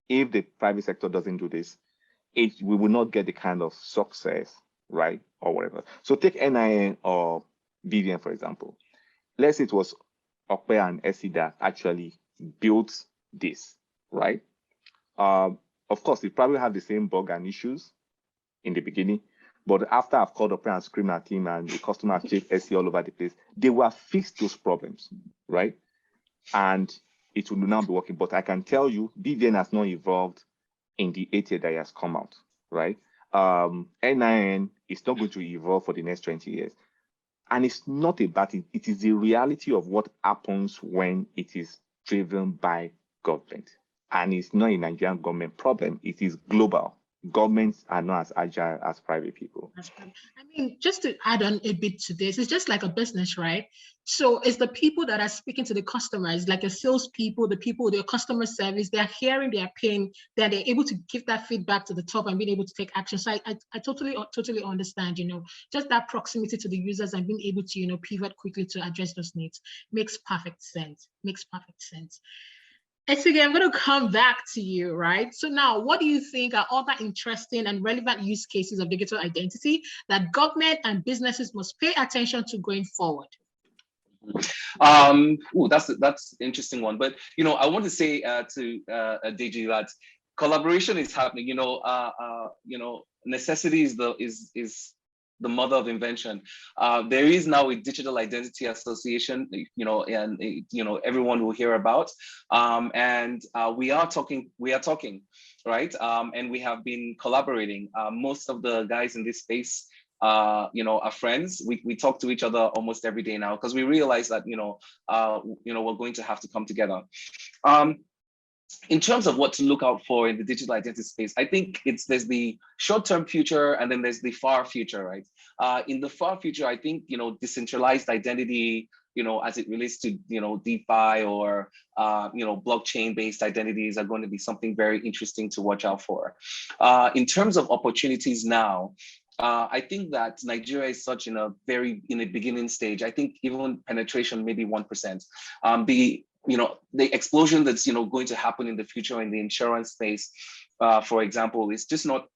if the private sector doesn't do this, we will not get the kind of success, right, or whatever. So take NIN or BVN, for example. Let's say it was Ope and SC that actually built this, right? Of course, it probably have the same bug and issues in the beginning, but after I've called Ope and screamed at him and the customer chased SC all over the place, they will fix those problems, right? And it will now be working. But I can tell you, BVN has not evolved in the 8 years that it has come out, right? NIN is not going to evolve for the next 20 years. And it's not a bad thing. It is the reality of what happens when it is driven by government. And it's not a Nigerian government problem. It is global. governments are not as agile as private people. I mean, just to add on a bit to this, it's just like a business, right? So it's the people that are speaking to the customers, like the salespeople, the people with their customer service, they're hearing their pain, that they're able to give that feedback to the top and being able to take action. So I totally understand, just that proximity to the users and being able to, pivot quickly to address those needs makes perfect sense. Esigie, I'm going to come back to you, right? So now, what do you think are other interesting and relevant use cases of digital identity that government and businesses must pay attention to going forward? That's an interesting one. But I want to say to Adedeji that collaboration is happening. Necessity is the mother of invention. There is now a digital identity association, and everyone will hear about. And we are talking, right? And we have been collaborating. Most of the guys in this space are friends. We talk to each other almost every day now because we realize that we're going to have to come together. In terms of what to look out for in the digital identity space, I think there's the short-term future and then there's the far future, right? In the far future, I think decentralized identity, as it relates to DeFi or blockchain-based identities are going to be something very interesting to watch out for. In terms of opportunities now, I think that Nigeria is such in a beginning stage. I think even penetration maybe 1%. The explosion that's going to happen in the future in the insurance space, for example, is just not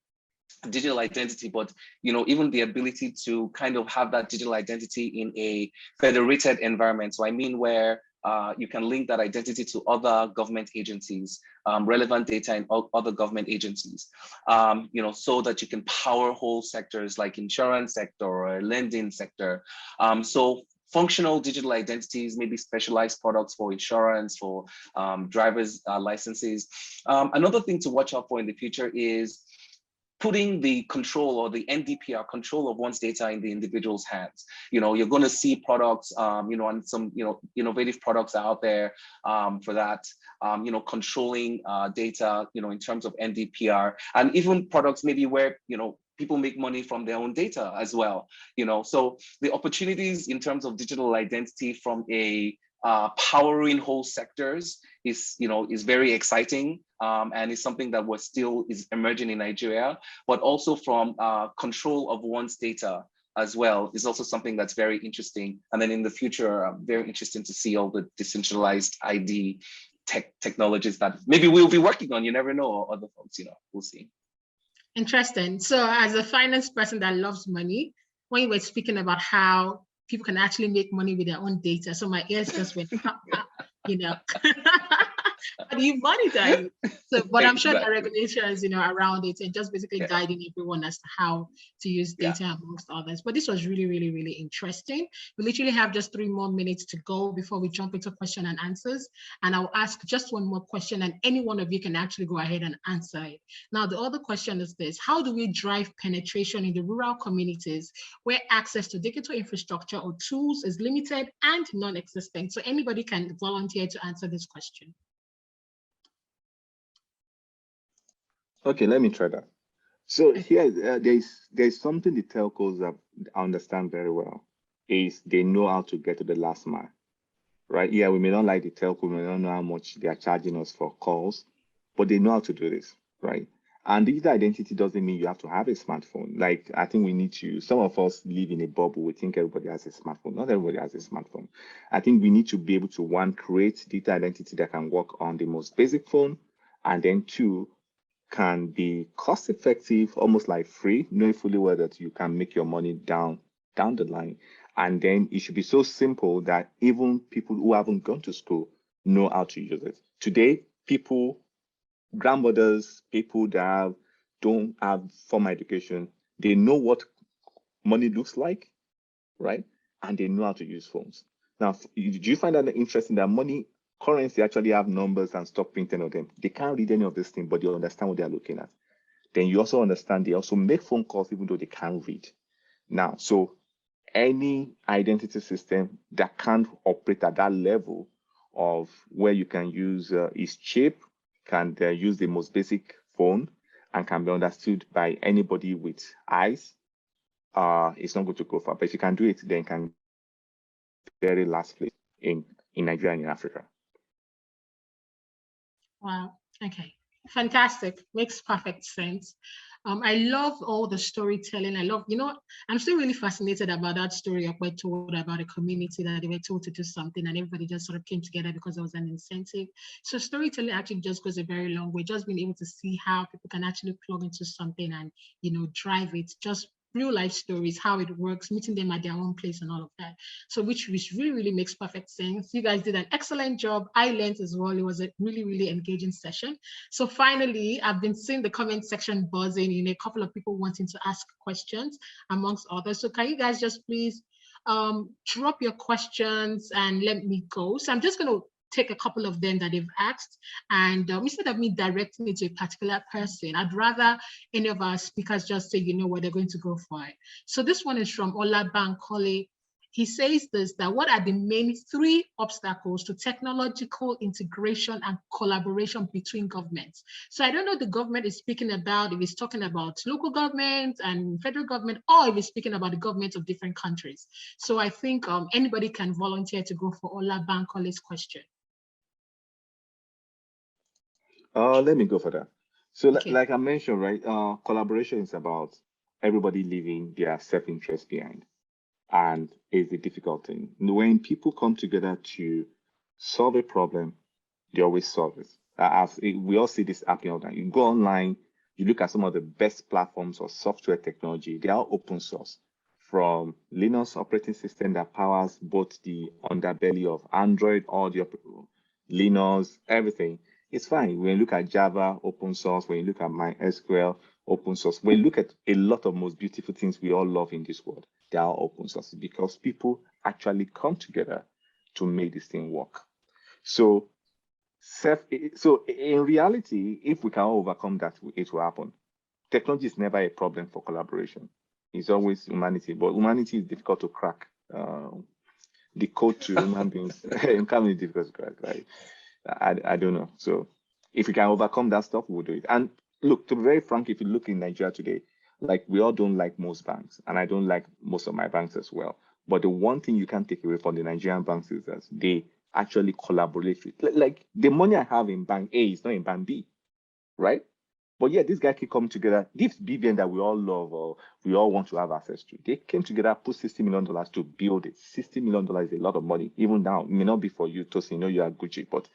digital identity, but even the ability to kind of have that digital identity in a federated environment. So I mean where you can link that identity to other government agencies, relevant data in other government agencies, so that you can power whole sectors like insurance sector or lending sector. So functional digital identities, maybe specialized products for insurance, for driver's licenses. Another thing to watch out for in the future is putting the control or the NDPR control of one's data in the individual's hands. You're going to see products, and some, innovative products out there for that, controlling data, in terms of NDPR, and even products maybe where, people make money from their own data as well. So the opportunities in terms of digital identity from a powering whole sectors is very exciting, and it's something that is emerging in Nigeria, but also from control of one's data as well is also something that's very interesting. And then in the future, very interesting to see all the decentralized ID technologies that maybe we'll be working on. You never know, or other folks, we'll see. Interesting. So as a finance person that loves money, when you were speaking about how people can actually make money with their own data, so my ears just went, how do you monetize it? So, but I'm sure there are regulations, around it, and just basically guiding everyone as to how to use data amongst others. But this was really, really, really interesting. We literally have just 3 more minutes to go before we jump into question and answers. And I'll ask just one more question, and any one of you can actually go ahead and answer it. Now, the other question is this: how do we drive penetration in the rural communities where access to digital infrastructure or tools is limited and non-existent? So anybody can volunteer to answer this question. Okay, let me try that. So here, there's something the telcos understand very well, is they know how to get to the last mile, right? Yeah, we may not like the telco, we may not know how much they are charging us for calls, but they know how to do this, right? And digital identity doesn't mean you have to have a smartphone. Like, I think some of us live in a bubble. We think everybody has a smartphone. Not everybody has a smartphone. I think we need to be able to, 1, create digital identity that can work on the most basic phone, and then 2, can be cost effective, almost like free, knowing fully well that you can make your money down the line. And then it should be so simple that even people who haven't gone to school know how to use it. Today, grandmothers, people that don't have formal education, they know what money looks like, right? And they know how to use phones. Now, do you find that interesting that currency actually have numbers and stop printing on them? They can't read any of this thing, but they understand what they're looking at. Then you also understand they also make phone calls even though they can't read. Now, so any identity system that can't operate at that level of where you can use is cheap, can use the most basic phone, and can be understood by anybody with eyes, it's not going to go far. But if you can do it, then you can very last place in Nigeria and in Africa. Wow. Okay. Fantastic. Makes perfect sense. I love all the storytelling. I love, I'm still really fascinated about that story Ope told about a community that they were told to do something and everybody just sort of came together because there was an incentive. So storytelling actually just goes a very long way. Just being able to see how people can actually plug into something and, drive it. Just real life stories, how it works, meeting them at their own place and all of that. So which really, really makes perfect sense. You guys did an excellent job. I learned as well. It was a really, really engaging session. So finally, I've been seeing the comment section buzzing, a couple of people wanting to ask questions amongst others. So can you guys just please drop your questions and let me go. So I'm just going to take a couple of them that they've asked, and instead of me directing it to a particular person, I'd rather any of our speakers just say, what they're going to go for it. So this one is from Olabankole. He says that what are the main 3 obstacles to technological integration and collaboration between governments? So I don't know if the government is speaking about, if he's talking about local government and federal government, or if he's speaking about the governments of different countries. So I think anybody can volunteer to go for Olabankole's question. Let me go for that. So Okay. like I mentioned, right, collaboration is about everybody leaving their self-interest behind. And it's a difficult thing. When people come together to solve a problem, they always solve it. We all see this happening all the time. You go online, you look at some of the best platforms or software technology, they are open source. From Linux operating system that powers both the underbelly of Android, all the Linux, everything. It's fine. When you look at Java, open source. When you look at MySQL, open source. When you look at a lot of most beautiful things we all love in this world, they are open source because people actually come together to make this thing work. So in reality, if we can overcome that, it will happen. Technology is never a problem for collaboration. It's always humanity, but humanity is difficult to crack. The code to human beings can be difficult to crack, right? I don't know. So if we can overcome that stuff, we'll do it. And look, to be very frank, if you look in Nigeria today, like we all don't like most banks, and I don't like most of my banks as well. But the one thing you can't take away from the Nigerian banks is that they actually collaborate with, like the money I have in bank A is not in bank B, right? But yeah, these guys can come together. This BVN that we all love or we all want to have access to, they came together, put $60 million to build it. $60 million is a lot of money. Even now, it may not be for you, Tosin, you are Gucci, but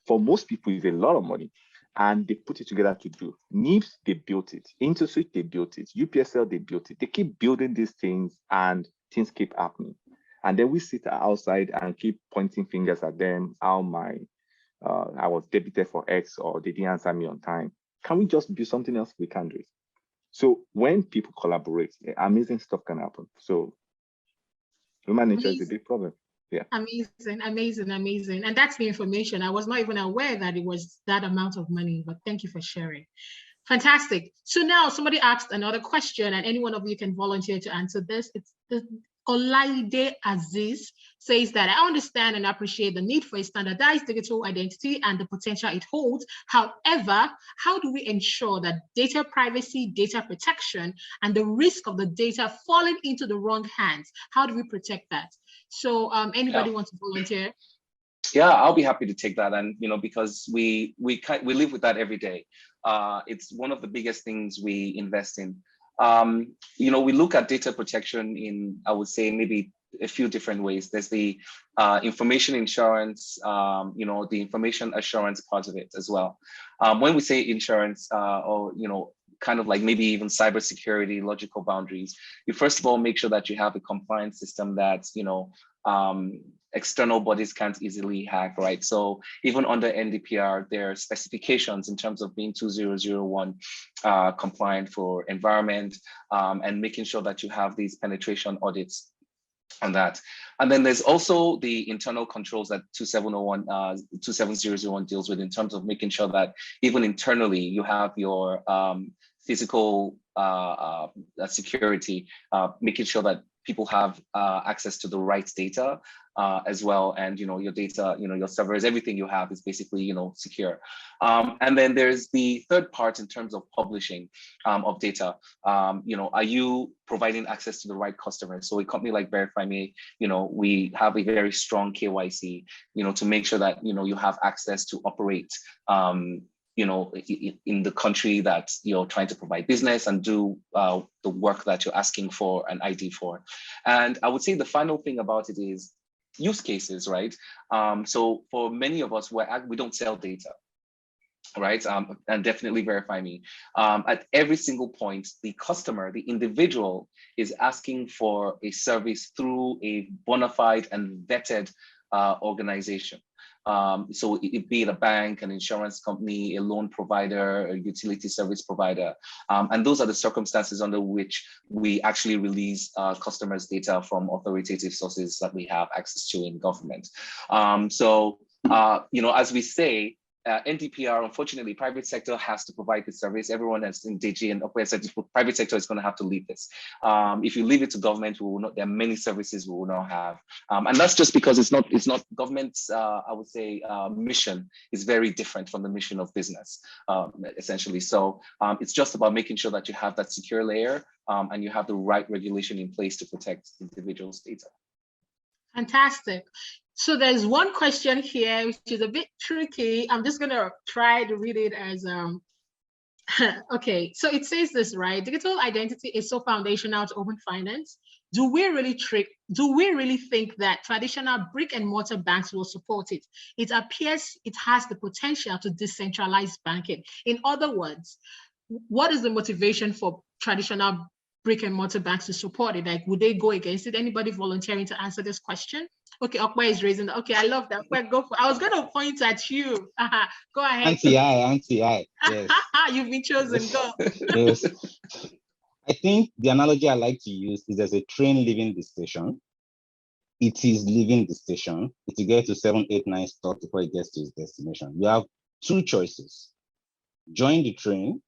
for most people, it's a lot of money. And they put it together to do. NIPS, they built it. InterSwitch, they built it. UPSL, they built it. They keep building these things and things keep happening. And then we sit outside and keep pointing fingers at them, how I was debited for X or they didn't answer me on time. Can we just build something else? We can do it. So when people collaborate, amazing stuff can happen. So human nature is a big problem. Yeah. Amazing, amazing, amazing. And that's the information. I was not even aware that it was that amount of money, but thank you for sharing. Fantastic. So now somebody asked another question and any one of you can volunteer to answer this. It's Olaide Aziz says that I understand and appreciate the need for a standardized digital identity and the potential it holds. However, how do we ensure that data privacy, data protection, and the risk of the data falling into the wrong hands? How do we protect that? So anybody want to volunteer? Yeah, I'll be happy to take that. And, because we live with that every day. It's one of the biggest things we invest in. We look at data protection in, I would say, maybe a few different ways. There's the information insurance, the information assurance part of it as well. When we say insurance or, kind of like maybe even cybersecurity, logical boundaries, you first of all make sure that you have a compliance system that, external bodies can't easily hack, right? So even under NDPR, there are specifications in terms of being 2001 compliant for environment and making sure that you have these penetration audits on that. And then there's also the internal controls that 27001 deals with in terms of making sure that even internally you have your physical security, making sure that people have access to the right data as well. And, your data, your servers, everything you have is basically, secure. And then there's the third part in terms of publishing of data. Are you providing access to the right customers? So a company like VerifyMe, we have a very strong KYC, to make sure that, you have access to operate, in the country that you're trying to provide business and do the work that you're asking for an ID for. And I would say the final thing about it is use cases, right? So for many of us, we don't sell data, right? And definitely VerifyMe. At every single point, the customer, the individual, is asking for a service through a bona fide and vetted organization. So it be it a bank, an insurance company, a loan provider, a utility service provider. And those are the circumstances under which we actually release customers' data from authoritative sources that we have access to in government. As we say, NDPR, unfortunately, private sector has to provide the service. Everyone has in DG and Ope said private sector is going to have to leave this. If you leave it to government, we will not. There are many services we will not have, and that's just because it's not government's. I would say mission is very different from the mission of business, essentially. So it's just about making sure that you have that secure layer and you have the right regulation in place to protect individuals' data. Fantastic. So there's one question here, which is a bit tricky. I'm just going to try to read it as, okay. So it says this, right? Digital identity is so foundational to open finance. Do we really think that traditional brick and mortar banks will support it? It appears it has the potential to decentralize banking. In other words, what is the motivation for traditional brick and mortar banks to support it? Like, would they go against it? Anybody volunteering to answer this question? Okay, Ope is raising. Okay, I love that. Go for. I was going to point at you. Go ahead. Anti-I. Yes. You've been chosen. Go. Yes. I think the analogy I like to use is there's a train leaving the station. It is leaving the station. It will get to 7, 8, 9 stops before it gets to its destination. You have two choices: join the train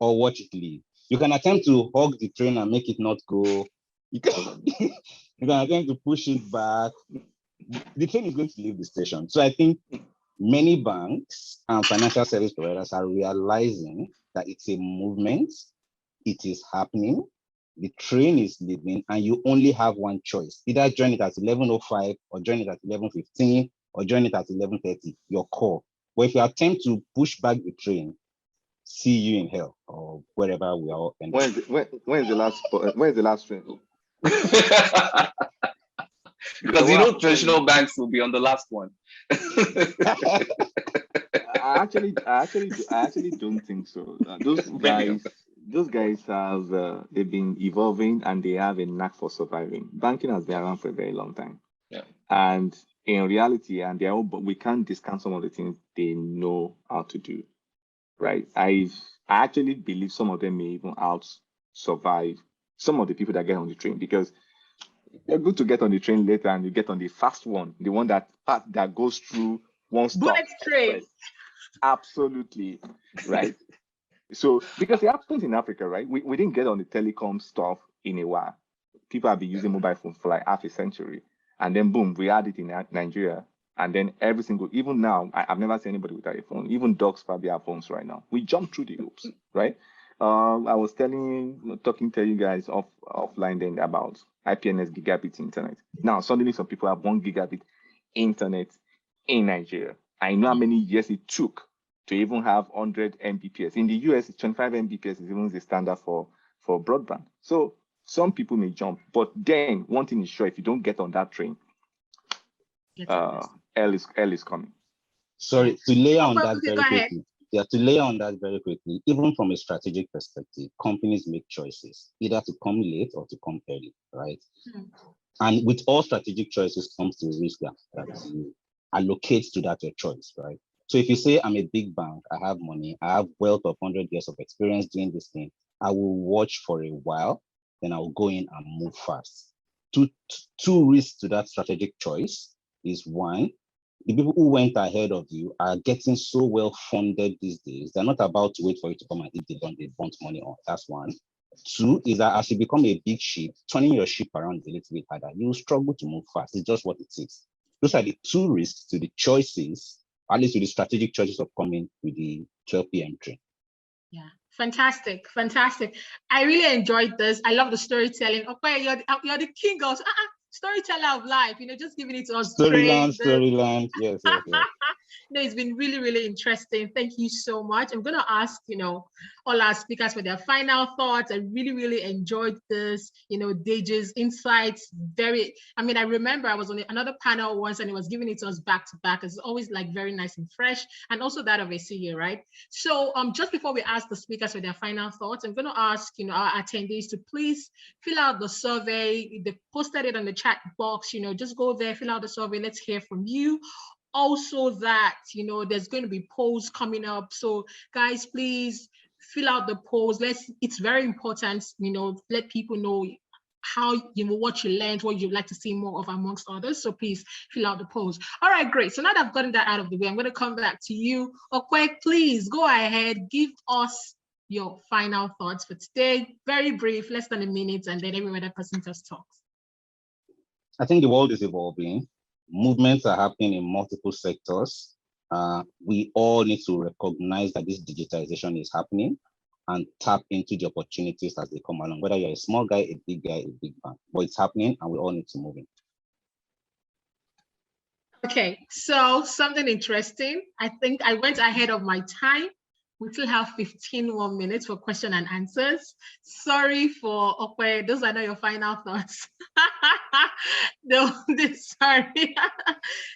or watch it leave. You can attempt to hug the train and make it not go. You can attempt to push it back. The train is going to leave the station. So I think many banks and financial service providers are realizing that it's a movement. It is happening. The train is leaving, and you only have one choice: either join it at 11:05, or join it at 11:15, or join it at 11:30. Your call. But if you attempt to push back the train, see you in hell or wherever we are. When's the last train? Because traditional banks will be on the last one. I actually don't think so. Those guys have they've been evolving and they have a knack for surviving. Banking has been around for a very long time. Yeah. And in reality, but we can't discount some of the things they know how to do. Right. I actually believe some of them may even out survive some of the people that get on the train, because they're good to get on the train later and you get on the fast one, the one that goes through one stop. Bullet train. Absolutely. Right. So because it happens in Africa, right? We didn't get on the telecom stuff in a while. People have been using mobile phones for like half a century. And then boom, we had it in Nigeria. And then even now, I've never seen anybody without a phone. Even dogs probably have phones right now. We jump through the hoops, right? I was talking to you guys offline then about IPNS gigabit internet. Now, suddenly some people have 1 gigabit internet in Nigeria. I know how many years it took to even have 100 Mbps. In the US, 25 Mbps is even the standard for broadband. So some people may jump, but then one thing is sure: if you don't get on that train, L is coming. Sorry, to layer on that very quickly. Yeah, to layer on that very quickly, even from a strategic perspective, companies make choices, either to come late or to come early, right? And with all strategic choices comes the risk that you allocate to that your choice, right? So if you say, I'm a big bank, I have money, I have wealth of 100 years of experience doing this thing, I will watch for a while, then I will go in and move fast. Two risks to that strategic choice is, one, the people who went ahead of you are getting so well funded these days, they're not about to wait for you to come and eat the bun they want money on. That's one. Two is that as you become a big ship, turning your ship around is a little bit harder. You will struggle to move fast. It's just what it is. Those are the two risks to the choices, at least to the strategic choices of coming with the 12 p.m. train. Yeah, fantastic, fantastic. I really enjoyed this. I love the storytelling. Okay, you're the king of storyteller of life. Just giving it to us. Storyland. Yes. No, it's been really, really interesting. Thank you so much. I'm going to ask, all our speakers for their final thoughts. I really, really enjoyed this, Deji's insights. I remember I was on another panel once and it was giving it to us back to back. It's always like very nice and fresh, and also that of Esigie, right? So just before we ask the speakers for their final thoughts, I'm going to ask, our attendees to please fill out the survey. They posted it on the chat box, just go there, fill out the survey. Let's hear from you. Also that, there's going to be polls coming up. So guys, please fill out the polls. It's very important, let people know how, what you learned, what you'd like to see more of amongst others. So please fill out the polls. All right, great. So now that I've gotten that out of the way, I'm going to come back to you. Ope, please go ahead, give us your final thoughts for today. Very brief, less than a minute, and then every other person just talks. I think the world is evolving. Movements are happening in multiple sectors. We all need to recognize that this digitization is happening and tap into the opportunities as they come along, whether you're a small guy, a big man, but it's happening and we all need to move in. Okay, so something interesting. I think I went ahead of my time. We still have 15 more minutes for question and answers. Sorry for Ope, those are not your final thoughts. No, sorry.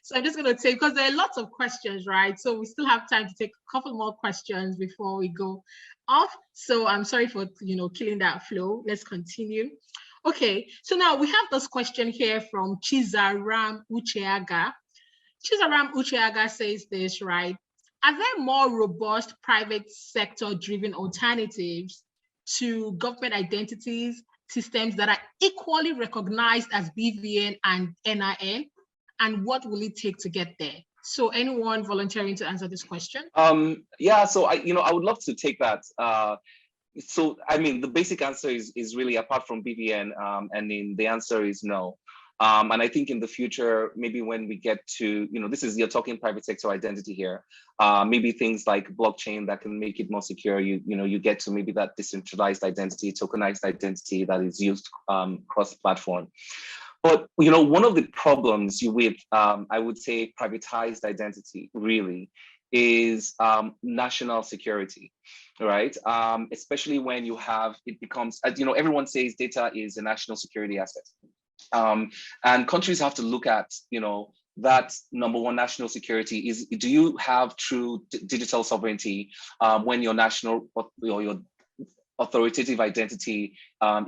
So I'm just going to take, because there are lots of questions, right? So we still have time to take a couple more questions before we go off. So I'm sorry for, killing that flow. Let's continue. Okay, so now we have this question here from Chizaram Ucheaga. Chizaram Ucheaga says this, right? Are there more robust private sector driven alternatives to government identities systems that are equally recognized as BVN and NIN? And what will it take to get there? So anyone volunteering to answer this question? Yeah, so I would love to take that. So the basic answer is really, apart from BVN, and then the answer is no. And I think in the future, maybe when we get to, you're talking private sector identity here, maybe things like blockchain that can make it more secure, you get to maybe that decentralized identity, tokenized identity that is used cross-platform. But, one of the problems with, I would say, privatized identity really is national security, right? Especially when it becomes, everyone says data is a national security asset. And countries have to look at, that number one, national security is, do you have true digital sovereignty when your national or your authoritative identity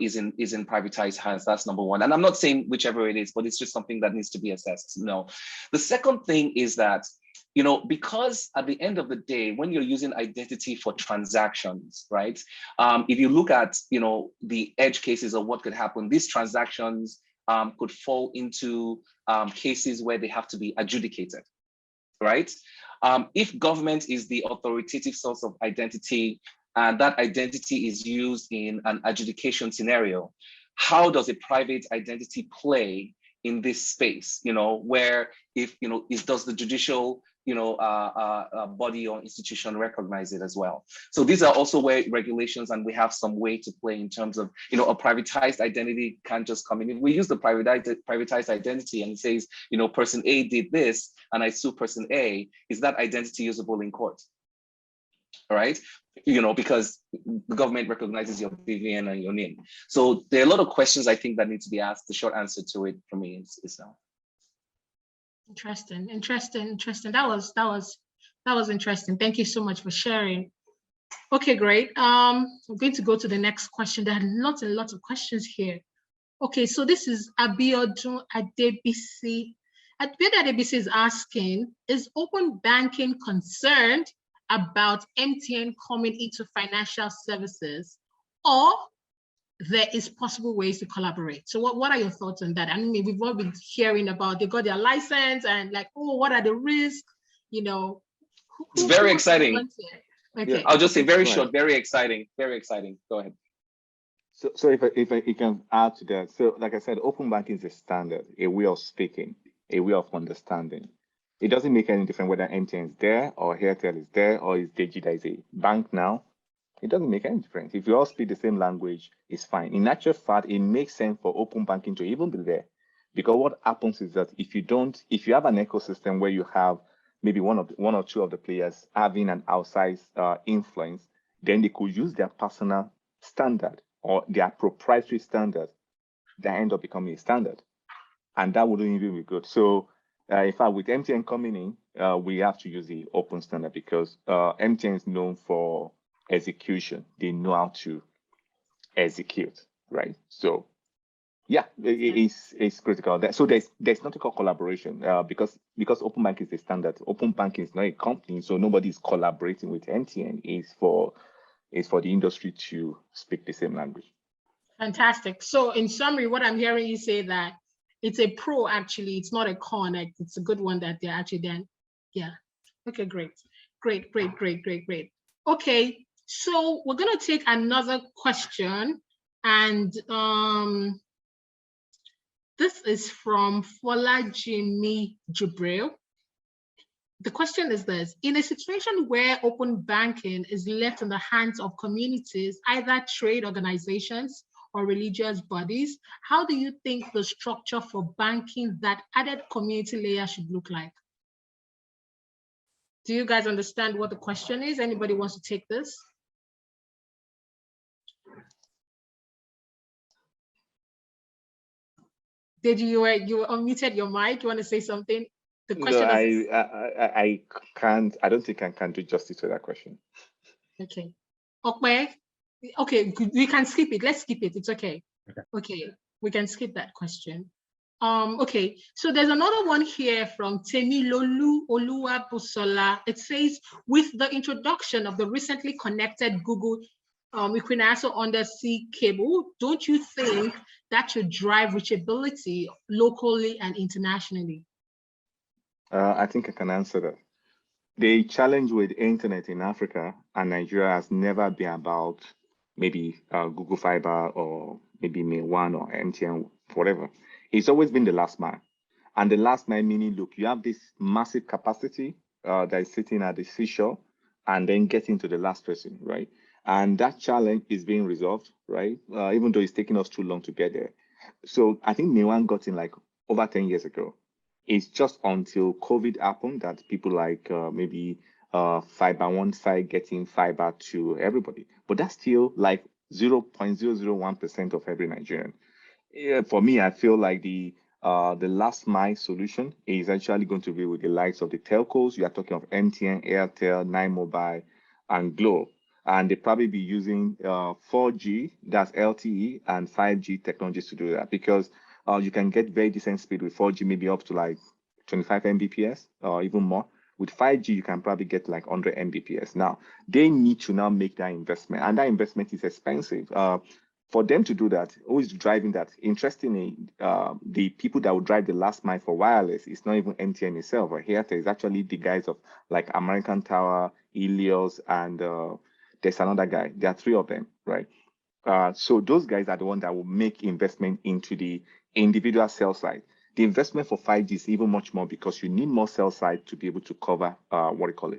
is in privatized hands? That's number one. And I'm not saying whichever it is, but it's just something that needs to be assessed. No. The second thing is that, because at the end of the day, when you're using identity for transactions, right? If you look at, the edge cases of what could happen, these transactions could fall into cases where they have to be adjudicated, right? If government is the authoritative source of identity and that identity is used in an adjudication scenario, how does a private identity play in this space, where does the judicial body or institution recognize it as well? So these are also where regulations, and we have some way to play in terms of, a privatized identity can't just come in. If we use the privatized identity and it says, person A did this and I sue person A, is that identity usable in court? All right, because the government recognizes your BVN and your NIN. So there are a lot of questions I think that need to be asked. The short answer to it for me is no. Interesting. That was interesting. Thank you so much for sharing. Okay, great. I'm going to go to the next question. There are lots and lots of questions here. Okay, so this is Abiodun Adebisi. Abiodun Adebisi is asking, is open banking concerned about MTN coming into financial services, or there is possible ways to collaborate? So what are your thoughts on that? I mean, we've all been hearing about they got their license and like, oh, what are the risks? It's very exciting. Okay. Yeah, I'll just say very short, very exciting, very exciting. Go ahead. So if I can add to that, so like I said, open banking is a standard, a way of speaking, a way of understanding. It doesn't make any difference whether MTN is there or Airtel is there or is Deji that is a bank now. It doesn't make any difference. If you all speak the same language, it's fine. In actual fact, it makes sense for open banking to even be there. Because what happens is that if you have an ecosystem where you have maybe one or two of the players having an outsized influence, then they could use their personal standard or their proprietary standard that end up becoming a standard. And that wouldn't even be good. So in fact, with MTN coming in, we have to use the open standard because MTN is known for execution. They know how to execute, right? So yeah, it's critical. So there's nothing called collaboration because open banking is the standard. Open banking is not a company, so nobody is collaborating with MTN. It's for the industry to speak the same language. Fantastic. So in summary, what I'm hearing you say that it's a pro, actually, it's not a con. Like, it's a good one that they're actually then. Yeah. Okay, great. Okay, so we're gonna take another question, and this is from Fola Jimmy Jubril. The question is this: in a situation where open banking is left in the hands of communities, either trade organizations or religious bodies, how do you think the structure for banking that added community layer should look like? Do you guys understand what the question is? Anybody wants to take this? Did you unmuted your mic? You want to say something? The question is. I can't. I don't think I can do justice to that question. Okay. Okay, we can skip it. Let's skip it. It's okay. Okay, we can skip that question. Okay, so there's another one here from Temilolu Oluwabusola. It says, with the introduction of the recently connected Google Equinaso undersea cable, don't you think that should drive reachability locally and internationally? I think I can answer that. The challenge with internet in Africa and Nigeria has never been about maybe Google Fiber or maybe One or MTN, whatever. It's always been the last mile. And the last mile meaning, look, you have this massive capacity that is sitting at the seashore and then getting to the last person, right? And that challenge is being resolved, right? Even though it's taking us too long to get there. So I think One got in like over 10 years ago. It's just until COVID happened that people like maybe Fiber One side getting fiber to everybody. But that's still like 0.001% of every Nigerian. Yeah, for me, I feel like the last mile solution is actually going to be with the likes of the telcos. You are talking of MTN, Airtel, 9Mobile, and Glo. And they probably be using 4G, that's LTE, and 5G technologies to do that because you can get very decent speed with 4G, maybe up to like 25 Mbps or even more. With 5G, you can probably get like 100 Mbps. Now, they need to now make that investment, and that investment is expensive. For them to do that, who is driving that? Interestingly, the people that will drive the last mile for wireless is not even MTN itself or Airtel. It's actually the guys of like American Tower, Helios, and there's another guy. There are three of them, right? So those guys are the ones that will make investment into the individual cell site. The investment for 5G is even much more because you need more cell site to be able to cover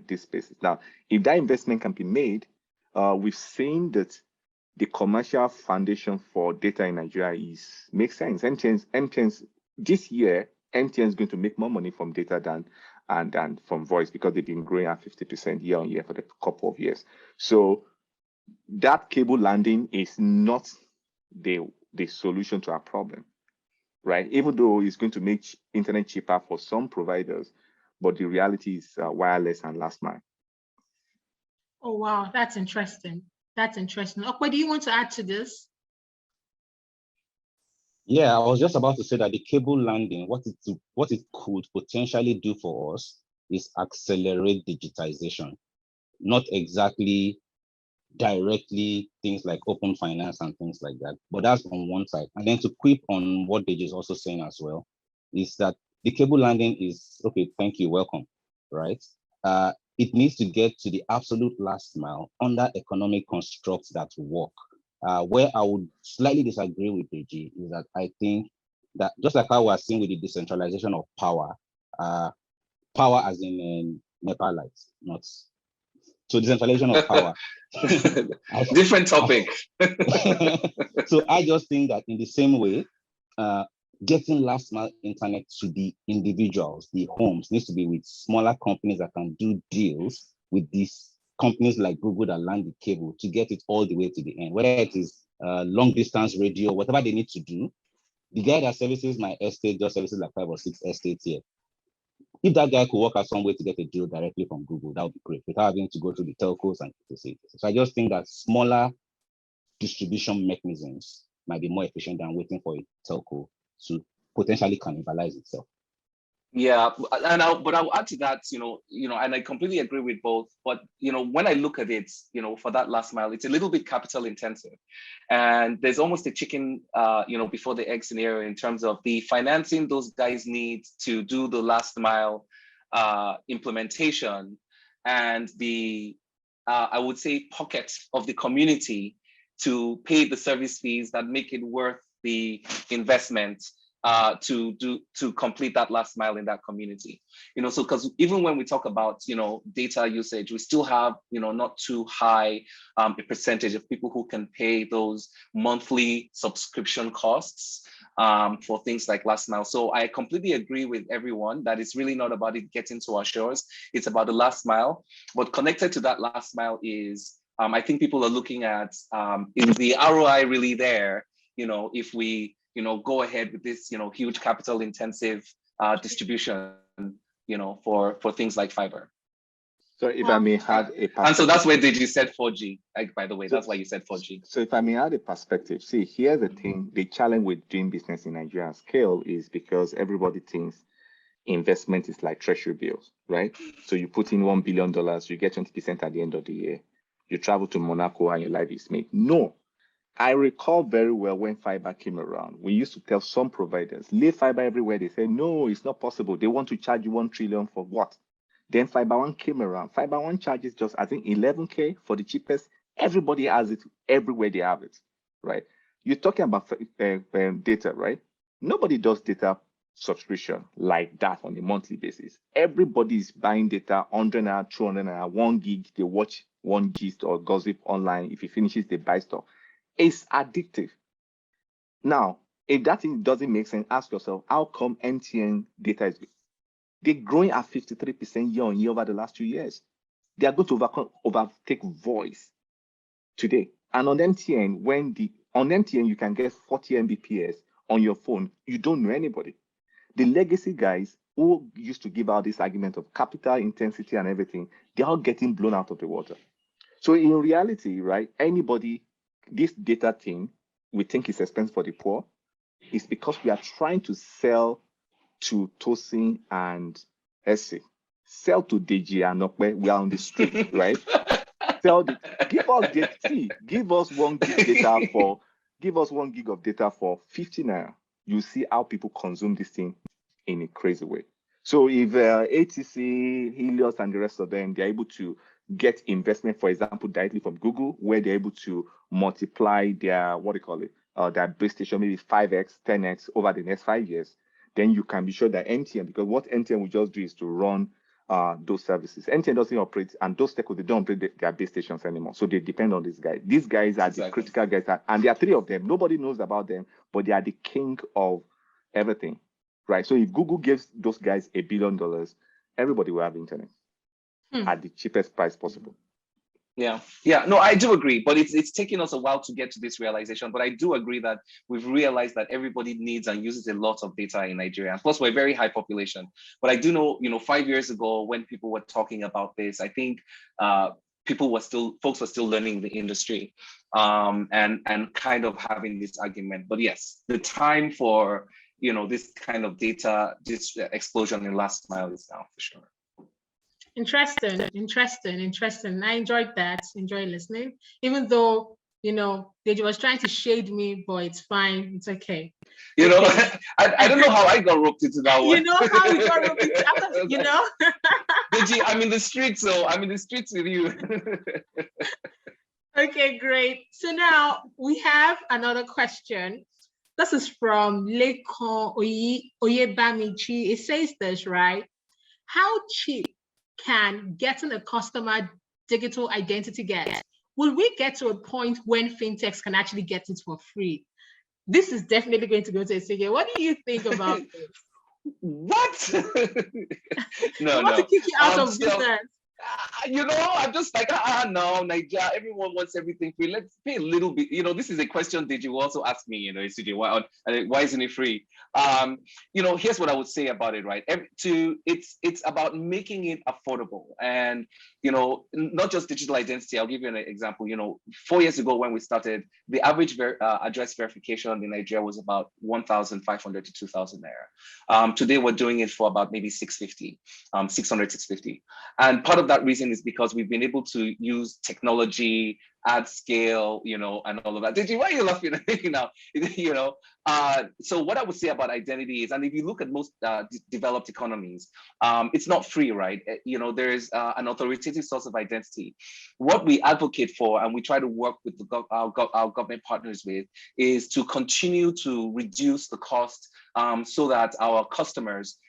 these spaces. Now, if that investment can be made, we've seen that the commercial foundation for data in Nigeria makes sense. MTNs this year, MTN is going to make more money from data than from voice because they've been growing at 50% year on year for the couple of years. So that cable landing is not the solution to our problem, right? Even though it's going to make internet cheaper for some providers, but the reality is wireless and last mile. Oh, wow, that's interesting. That's interesting. Ope, do you want to add to this? Yeah, I was just about to say that the cable landing, what it could potentially do for us is accelerate digitization, not exactly directly things like open finance and things like that, but that's on one side. And then to quip on what Deji is also saying as well, is that the cable landing is, okay, thank you, welcome, right? It needs to get to the absolute last mile under economic constructs that work. Where I would slightly disagree with Deji is that I think that just like how we're seeing with the decentralization of power, power as in NEPA lights, not so decentralization of power. Different topic. So I just think that in the same way, getting last mile internet to the individuals, the homes, needs to be with smaller companies that can do deals with these companies like Google that land the cable to get it all the way to the end, whether it is long distance radio, whatever they need to do. The guy that services my estate just services like 5 or 6 estates here. If that guy could work out some way to get a deal directly from Google, that would be great, without having to go through the telcos and etc. So I just think that smaller distribution mechanisms might be more efficient than waiting for a telco to potentially cannibalize itself. Yeah, but I'll add to that, and I completely agree with both. But when I look at it, for that last mile, it's a little bit capital intensive, and there's almost a chicken, before the egg scenario in terms of the financing those guys need to do the last mile implementation, and the I would say pocket of the community to pay the service fees that make it worth the investment. To complete that last mile in that community, so because even when we talk about data usage, we still have not too high a percentage of people who can pay those monthly subscription costs for things like last mile. So I completely agree with everyone that it's really not about it getting to our shores, it's about the last mile. But connected to that last mile is I think people are looking at is the ROI really there, if we go ahead with this, huge capital intensive distribution, for things like fiber. So if I may add a perspective. And so that's where Deji said 4G. By the way, that's why you said 4G. So if I may add a perspective, see, here's the thing, the challenge with doing business in Nigeria at scale is because everybody thinks investment is like treasury bills, right? So you put in $1 billion, you get 20% at the end of the year. You travel to Monaco and your life is made. No. I recall very well when fiber came around, we used to tell some providers, lay fiber everywhere. They said, no, it's not possible. They want to charge you 1 trillion for what? Then Fiber One came around. Fiber One charges just, I think, 11K for the cheapest. Everybody has it everywhere they have it, right? You're talking about data, right? Nobody does data subscription like that on a monthly basis. Everybody is buying data, 100 naira, 200 naira, 1 gig. They watch one gist or gossip online. If it finishes, they buy stuff. It's addictive. Now, if that thing doesn't make sense, ask yourself, how come MTN data is good? They're growing at 53% year on year over the last 2 years. They are going to overtake voice today. And on MTN, on MTN, you can get 40 Mbps on your phone. You don't know anybody. The legacy guys who used to give out this argument of capital intensity and everything, they're all getting blown out of the water. So in reality, right, this data thing, we think is expensive for the poor. It's because we are trying to sell to Tosin and Esigie. Sell to Deji and Ope. We are on the street, right? Give us 1 gig data give us 1 gig of data for 50 naira. You see how people consume this thing in a crazy way. So if ATC, Helios, and the rest of them, they're able to get investment, for example, directly from Google, where they're able to multiply their, their base station, maybe 5x, 10x over the next 5 years, then you can be sure that MTN, because what MTN will just do is to run those services. MTN doesn't operate, and those stakeholders, they don't operate their base stations anymore. So they depend on these guys. These guys are the critical guys, and there are 3 of them. Nobody knows about them, but they are the king of everything, right? So if Google gives those guys $1 billion, everybody will have internet at the cheapest price possible. Yeah, no, I do agree, but it's taken us a while to get to this realization. But I do agree that we've realized that everybody needs and uses a lot of data in Nigeria. Plus, we're a very high population. But I do know, 5 years ago when people were talking about this, I think folks were still learning the industry, and kind of having this argument. But yes, the time for this kind of data, this explosion in last mile is now for sure. Interesting. I enjoyed that. Enjoy listening. Even though, Deji was trying to shade me, but it's fine. It's okay. I don't know how I got roped into that one. You know how you got roped into, Deji, I'm in the streets, so I'm in the streets with you. Okay, great. So now we have another question. This is from Lekon Oyebamichi. It says this, right? How cheap can getting a customer digital identity get? Will we get to a point when fintechs can actually get it for free? This is definitely going to go to Esigie. What do you think about this? What? No, I want to kick you out of business. I'm just like, no, Nigeria, everyone wants everything free. Let's pay a little bit. This is a question that you also ask me, Esigie, why isn't it free? Here's what I would say about it, right? It's about making it affordable. And, not just digital identity. I'll give you an example. 4 years ago when we started, the average address verification in Nigeria was about 1,500 to 2,000 naira. Today, we're doing it for about maybe 650, 600, 650. And part of that reason is because we've been able to use technology at scale, and all of that. Why are you laughing at me now? So what I would say about identity is, and if you look at most developed economies, it's not free, right? There is an authoritative source of identity. What we advocate for, and we try to work with our government partners with, is to continue to reduce the cost so that our customers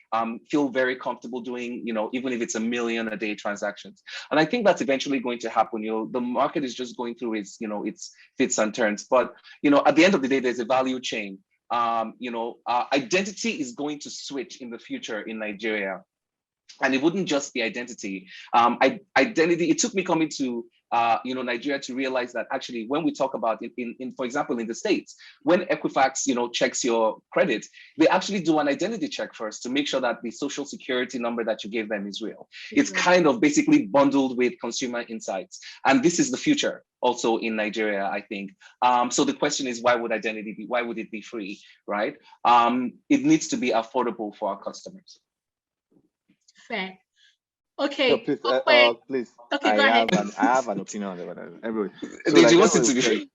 feel very comfortable doing, even if it's 1 million a day transactions. And I think that's eventually going to happen. The market is just going through its, its fits and turns. But, at the end of the day, there's a value chain. Identity is going to switch in the future in Nigeria. And it wouldn't just be identity. Identity, it took me coming to Nigeria to realize that actually when we talk about in for example, in the States, when Equifax, checks your credit, they actually do an identity check first to make sure that the social security number that you gave them is real. It's kind of basically bundled with consumer insights. And this is the future also in Nigeria, I think. So the question is, why would it be free, right? It needs to be affordable for our customers. Fair. Okay. So please, please. Okay, go ahead. I have an opinion on that. Everybody. So Did you want it to be?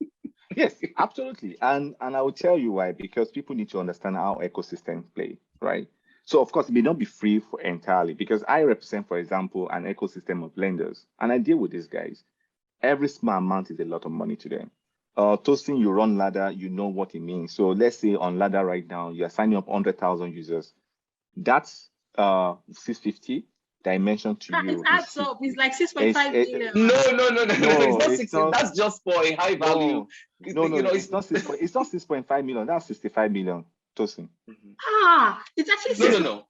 Yes, absolutely. And I will tell you why, because people need to understand how ecosystems play, right? So of course, it may not be free entirely, because I represent, for example, an ecosystem of lenders, and I deal with these guys. Every small amount is a lot of money to them. Tosin, you run Ladder, you know what it means. So let's say on Ladder right now, you are signing up 100,000 users. That's 650 dimension to you. It adds up. It's like 6.5 million. No, it's not that's just for a high value. No, it's not 6.5 million. That's 65 million, Tosin. It's actually no.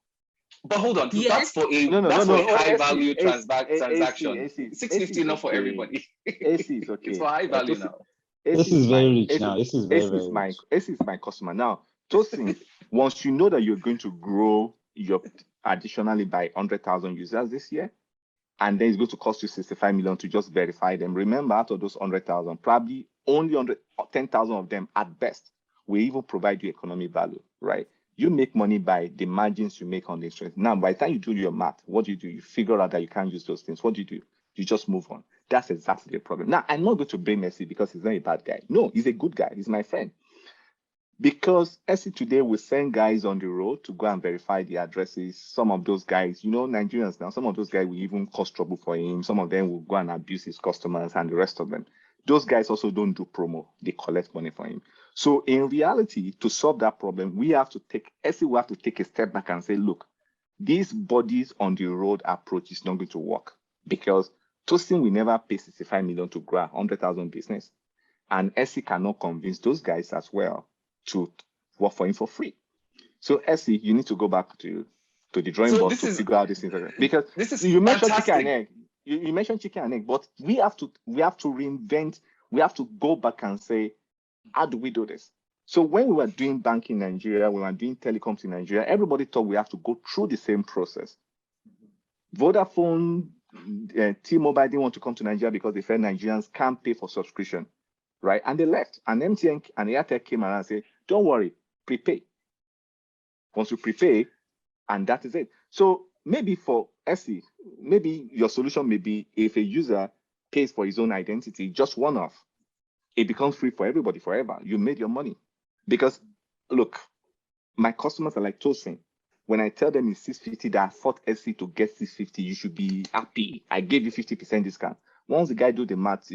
But hold on, that's for a high value transaction. 650 not for everybody. AC is okay. It's for high value now. This is very rich now. This is very rich. AC is my customer now. Tosin, once you know that you're going to grow your additionally by 100,000 users this year, and then it's going to cost you 65 million to just verify them. Remember, out of those 100,000, probably only 10,000 of them at best will even provide you economic value, right? You make money by the margins you make on the insurance. Now, by the time you do your math, what do? You figure out that you can't use those things. What do? You just move on. That's exactly the problem. Now, I'm not going to blame Essie because he's not a bad guy. No, he's a good guy. He's my friend. Because Essie today will send guys on the road to go and verify the addresses. Some of those guys, Nigerians now, some of those guys will even cause trouble for him. Some of them will go and abuse his customers and the rest of them. Those guys also don't do promo. They collect money for him. So in reality, to solve that problem, Essie will have to take a step back and say, look, these bodies on the road approach is not going to work, because Tosin will never pay 65 million to grow 100,000 business. And Essie cannot convince those guys as well to work for him for free. So Essie, you need to go back to the drawing board to figure out this thing. Because you mentioned chicken and egg. You mentioned chicken and egg, but we have to reinvent. We have to go back and say, how do we do this? So when we were doing banking in Nigeria, we were doing telecoms in Nigeria, everybody thought we have to go through the same process. Vodafone, T-Mobile didn't want to come to Nigeria because they felt Nigerians can't pay for subscription, right? And they left. And MTN and Airtel came around and said, don't worry, prepay. Once you prepay, and that is it. So maybe for Essie, maybe your solution may be, if a user pays for his own identity, just one-off, it becomes free for everybody forever. You made your money. Because look, my customers are like Tosin. When I tell them it's 650 that I fought Essie to get 650, you should be happy. I gave you 50% discount. Once the guy do the maths,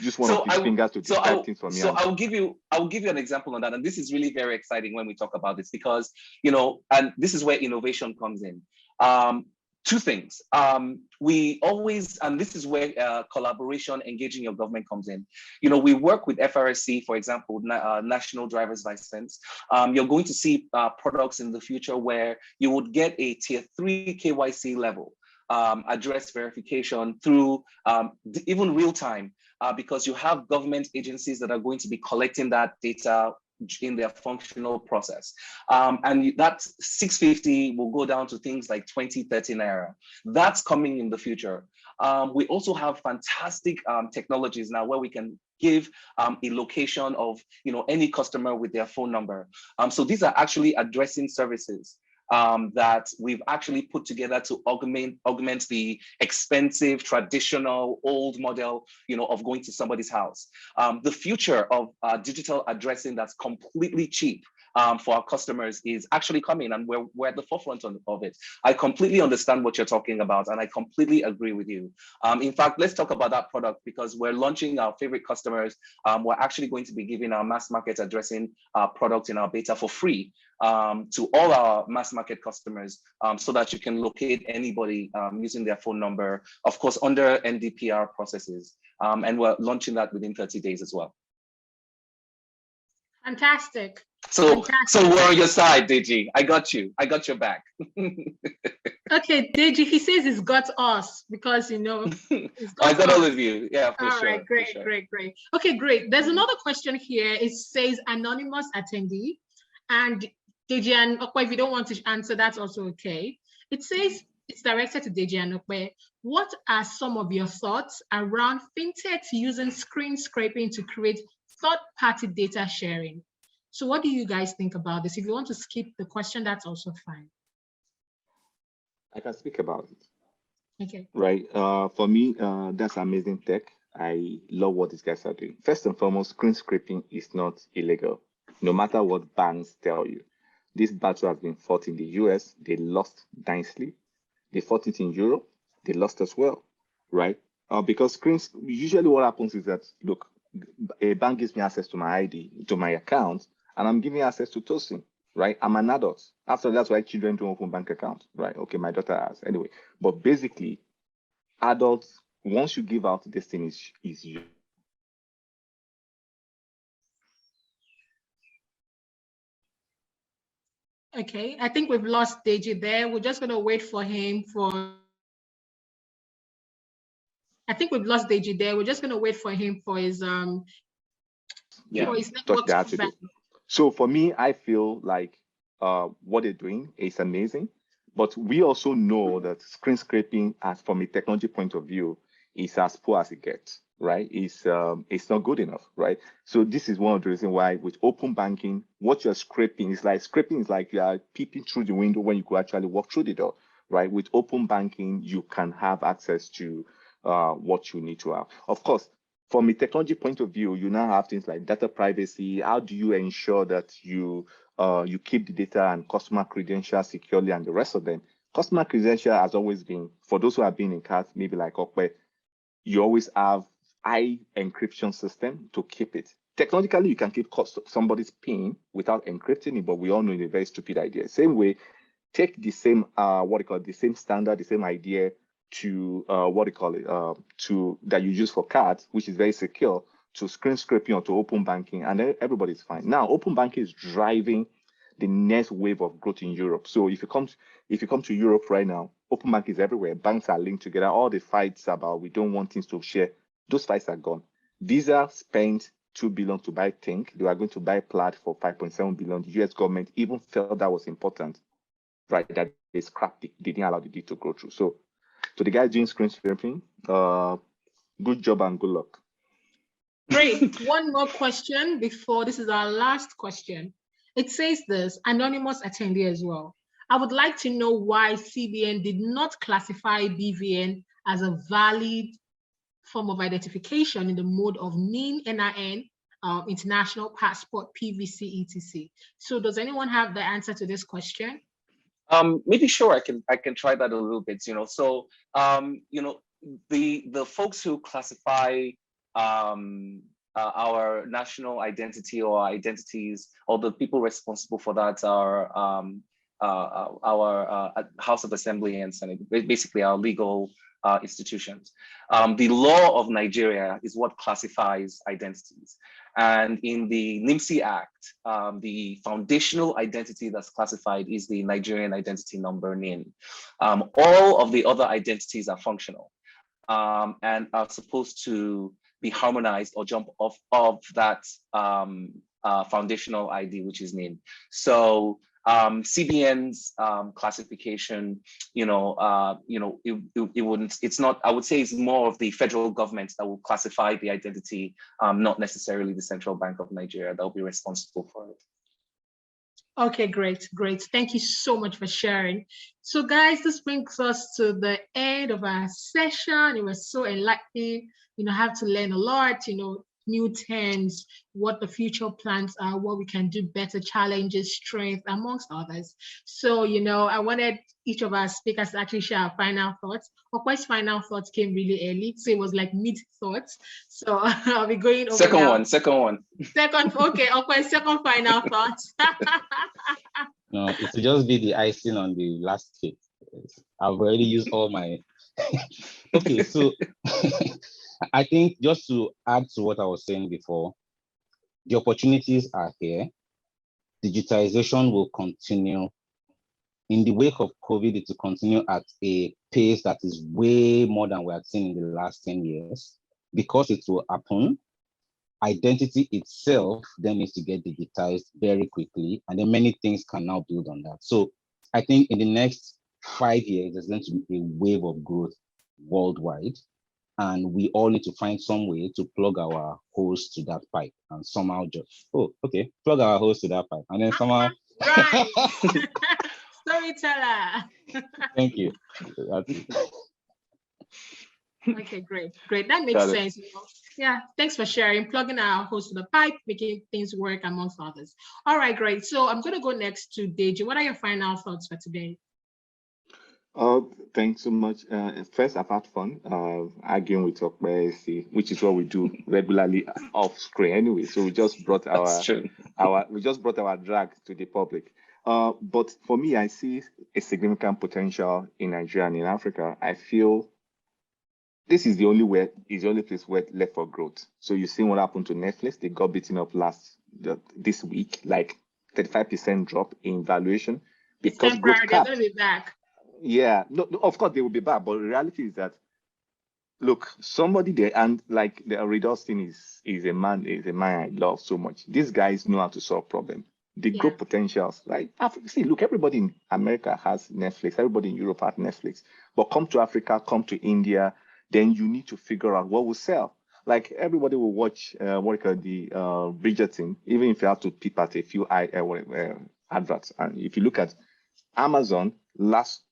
Just one of his fingers to describe things for me. So I'll give you an example on that. And this is really very exciting when we talk about this because, you know, and this is where innovation comes in. Two things. We always, and this is where collaboration, engaging your government comes in. You know, we work with FRSC, for example, National Driver's License. You're going to see products in the future where you would get a tier 3 KYC level address verification through even real time, because you have government agencies that are going to be collecting that data in their functional process. And that 650 will go down to things like 20, 30 naira. That's coming in the future. We also have fantastic technologies now where we can give a location of, you know, any customer with their phone number. So these are actually addressing services that we've actually put together to augment the expensive, traditional, old model, you know, of going to somebody's house. The future of digital addressing that's completely cheap for our customers is actually coming, and we're at the forefront of it. I completely understand what you're talking about, and I completely agree with you. In fact, let's talk about that product because we're launching our favorite customers. We're actually going to be giving our mass market addressing product in our beta for free to all our mass market customers, so that you can locate anybody using their phone number, of course, under NDPR processes. And we're launching that within 30 days as well. Fantastic. So we're on your side, Deji. I got you. I got your back. Okay, Deji, he says he's got us because, you know, I got all of you. Yeah, for sure. All right, great, sure. great. Okay, great. There's another question here. It says anonymous attendee. And Deji and Ope, if you don't want to answer, that's also okay. It says it's directed to Deji and Ope. What are some of your thoughts around fintechs using screen scraping to create third-party data sharing? So what do you guys think about this? If you want to skip the question, that's also fine. I can speak about it. Okay. Right. For me, that's amazing tech. I love what these guys are doing. First and foremost, screen scraping is not illegal, no matter what banks tell you. This battle has been fought in the US. They lost nicely. They fought it in Europe. They lost as well, right? Because screens, usually what happens is that, look, a bank gives me access to my ID, to my account, and I'm giving access to Tosin, right? I'm an adult. After that's why children don't open bank accounts, right? Okay, my daughter has, anyway. But basically, adults, once you give out this thing, is you. Okay, I think we've lost Deji there. We're just gonna wait for him for. I think we've lost Deji there. We're just gonna wait for him for his for his network to come back. So for me, I feel like what they're doing is amazing, but we also know that screen scraping, as from a technology point of view, is as poor as it gets, right? It's not good enough, right? So this is one of the reasons why with open banking, what you're scraping is like you are peeping through the window when you could actually walk through the door, right? With open banking, you can have access to what you need to have. Of course, from a technology point of view, you now have things like data privacy. How do you ensure that you keep the data and customer credentials securely and the rest of them? Customer credential has always been, for those who have been in cards, maybe like Ope, you always have high encryption system to keep it. Technologically, you can keep somebody's PIN without encrypting it, but we all know it's a very stupid idea. Same way, take the same, the same standard, the same idea to that you use for cards, which is very secure, to screen scraping or to open banking, and then everybody's fine. Now, open banking is driving the next wave of growth in Europe. So if you come to Europe right now, open banking is everywhere. Banks are linked together. All the fights about we don't want things to share, those fights are gone. Visa spent $2 billion to buy Tink. They were going to buy Plaid for $5.7 billion. The US government even felt that was important, right? That they scrapped it. They didn't allow the deal to go through. So to the guys doing screen scraping, good job and good luck. Great. One more question before this is our last question. It says this, anonymous attendee as well. I would like to know why CBN did not classify BVN as a valid form of identification in the mode of NIN, NIN, international passport, PVC, etc. So does anyone have the answer to this question? Maybe sure, I can try that a little bit, So the folks who classify our national identity or identities, or the people responsible for that are our House of Assembly and Senate, basically our legal institutions. The law of Nigeria is what classifies identities. And in the NIMSI Act, the foundational identity that's classified is the Nigerian identity number, NIN. All of the other identities are functional and are supposed to be harmonized or jump off of that foundational ID, which is NIN. So CBN's classification, it wouldn't, it's not, I would say it's more of the federal government that will classify the identity, not necessarily the Central Bank of Nigeria that will be responsible for it. Okay, great. Thank you so much for sharing. So guys, this brings us to the end of our session. It was so enlightening. Have to learn a lot, new terms, what the future plans are, what we can do better, challenges, strengths, amongst others. So, I wanted each of our speakers to actually share our final thoughts. Okwe's final thoughts came really early, so it was like mid-thoughts. So I'll be going over Second now. one. Okay, Okwe's second final thoughts. No, it will just be the icing on the last cake. I've already used all my... Okay, so I think just to add to what I was saying before, the opportunities are here. Digitization will continue. In the wake of COVID, it will continue at a pace that is way more than we have seen in the last 10 years. Because it will happen, identity itself then needs to get digitized very quickly, and then many things can now build on that. So I think in the next 5 years, there's going to be a wave of growth worldwide, and we all need to find some way to plug our holes to that pipe and somehow just, plug our holes to that pipe, and then somehow... Right. Storyteller. Thank you. Okay, great. That makes sense. Yeah, thanks for sharing, plugging our holes to the pipe, making things work amongst others. All right, great. So I'm going to go next to Deji. What are your final thoughts for today? Thanks so much. First, I've had fun arguing with Ope, which is what we do regularly off screen anyway. So we just brought our drag to the public. But for me, I see a significant potential in Nigeria and in Africa. I feel this is the only place where left for growth. So you see what happened to Netflix. They got beaten up this week, like 35% drop in valuation because growth capped. They're going to be back. Yeah, no, of course they will be back, but the reality is that, look, somebody there, and like the Reed Austin is a man I love so much. These guys know how to solve problems. The growth potentials, right? See, look, everybody in America has Netflix, everybody in Europe has Netflix, but come to Africa, come to India, then you need to figure out what will sell. Like everybody will watch the Bridgerton, even if you have to peep at a few adverts. And if you look at Amazon, last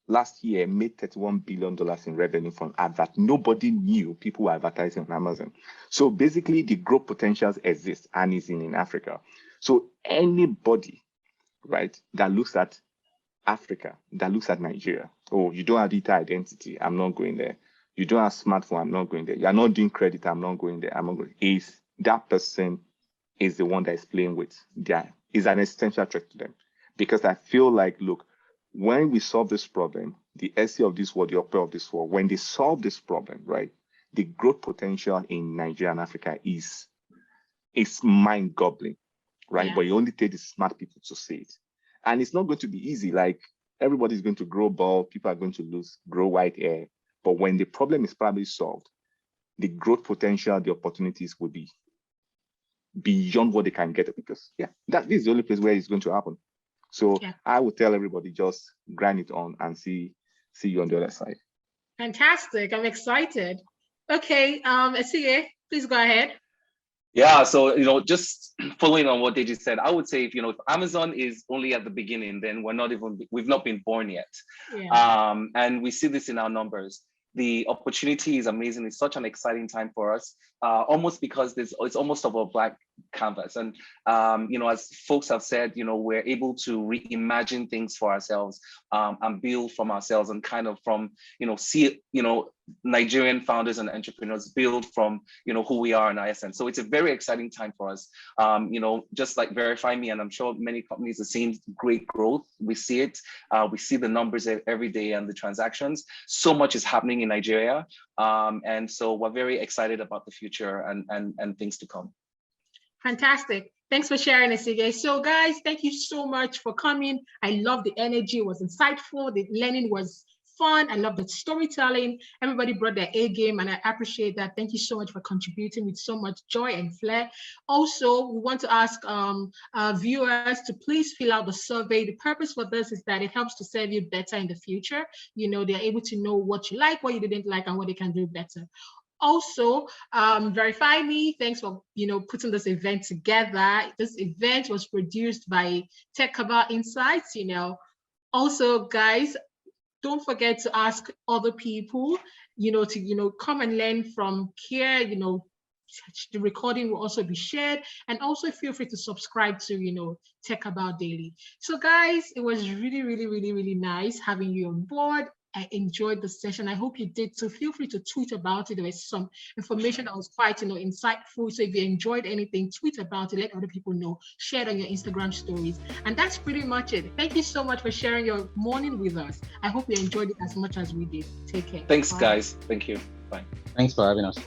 year made $31 billion in revenue from advert. Nobody knew people were advertising on Amazon. So basically the growth potentials exist and is in Africa. So anybody, right, that looks at Africa, that looks at Nigeria, you don't have data identity, I'm not going there. You don't have smartphone, I'm not going there. You're not doing credit, I'm not going there. I'm not going. That person is the one that is playing with. Is an essential threat to them. Because I feel like, look, when we solve this problem, the SC of this world, the Ope of this world, when they solve this problem, right, the growth potential in Nigeria and Africa is mind-boggling, right? Yeah. But you only take the smart people to see it. And it's not going to be easy. Like, everybody's going to grow bald, people are going to grow white hair. But when the problem is probably solved, the growth potential, the opportunities will be beyond what they can get. Because, this is the only place where it's going to happen. So I would tell everybody, just grind it on and see you on the other side. Fantastic. I'm excited. Okay, Esigie, please go ahead. Yeah, so, just following on what Deji said, I would say, if Amazon is only at the beginning, then we've not been born yet. Yeah. And we see this in our numbers. The opportunity is amazing. It's such an exciting time for us, almost because it's almost of a canvas. And as folks have said, we're able to reimagine things for ourselves, and build from ourselves, and kind of from see Nigerian founders and entrepreneurs build from who we are in our essence. So it's a very exciting time for us. Just like VerifyMe, and I'm sure many companies are seeing great growth. We see it. We see the numbers every day and the transactions. So much is happening in Nigeria, and so we're very excited about the future and things to come. Fantastic. Thanks for sharing, Esigie. So guys, thank you so much for coming. I love the energy. It was insightful. The learning was fun. I love the storytelling. Everybody brought their A game, and I appreciate that. Thank you so much for contributing with so much joy and flair. Also, we want to ask our viewers to please fill out the survey. The purpose for this is that it helps to serve you better in the future. They're able to know what you like, what you didn't like, and what they can do better. Also, VerifyMe, thanks for putting this event together. This event was produced by TechCabal Insights. Also, guys, don't forget to ask other people, to come and learn from here. The recording will also be shared, and also feel free to subscribe to TechCabal Daily. So, guys, it was really, really, really, really nice having you on board. I enjoyed the session. I hope you did too. Feel free to tweet about it. There was some information that was quite, insightful. So if you enjoyed anything, tweet about it, let other people know, share it on your Instagram stories. And that's pretty much it. Thank you so much for sharing your morning with us. I hope you enjoyed it as much as we did. Take care. Thanks, Bye. guys. Thank you. Bye. Thanks for having us.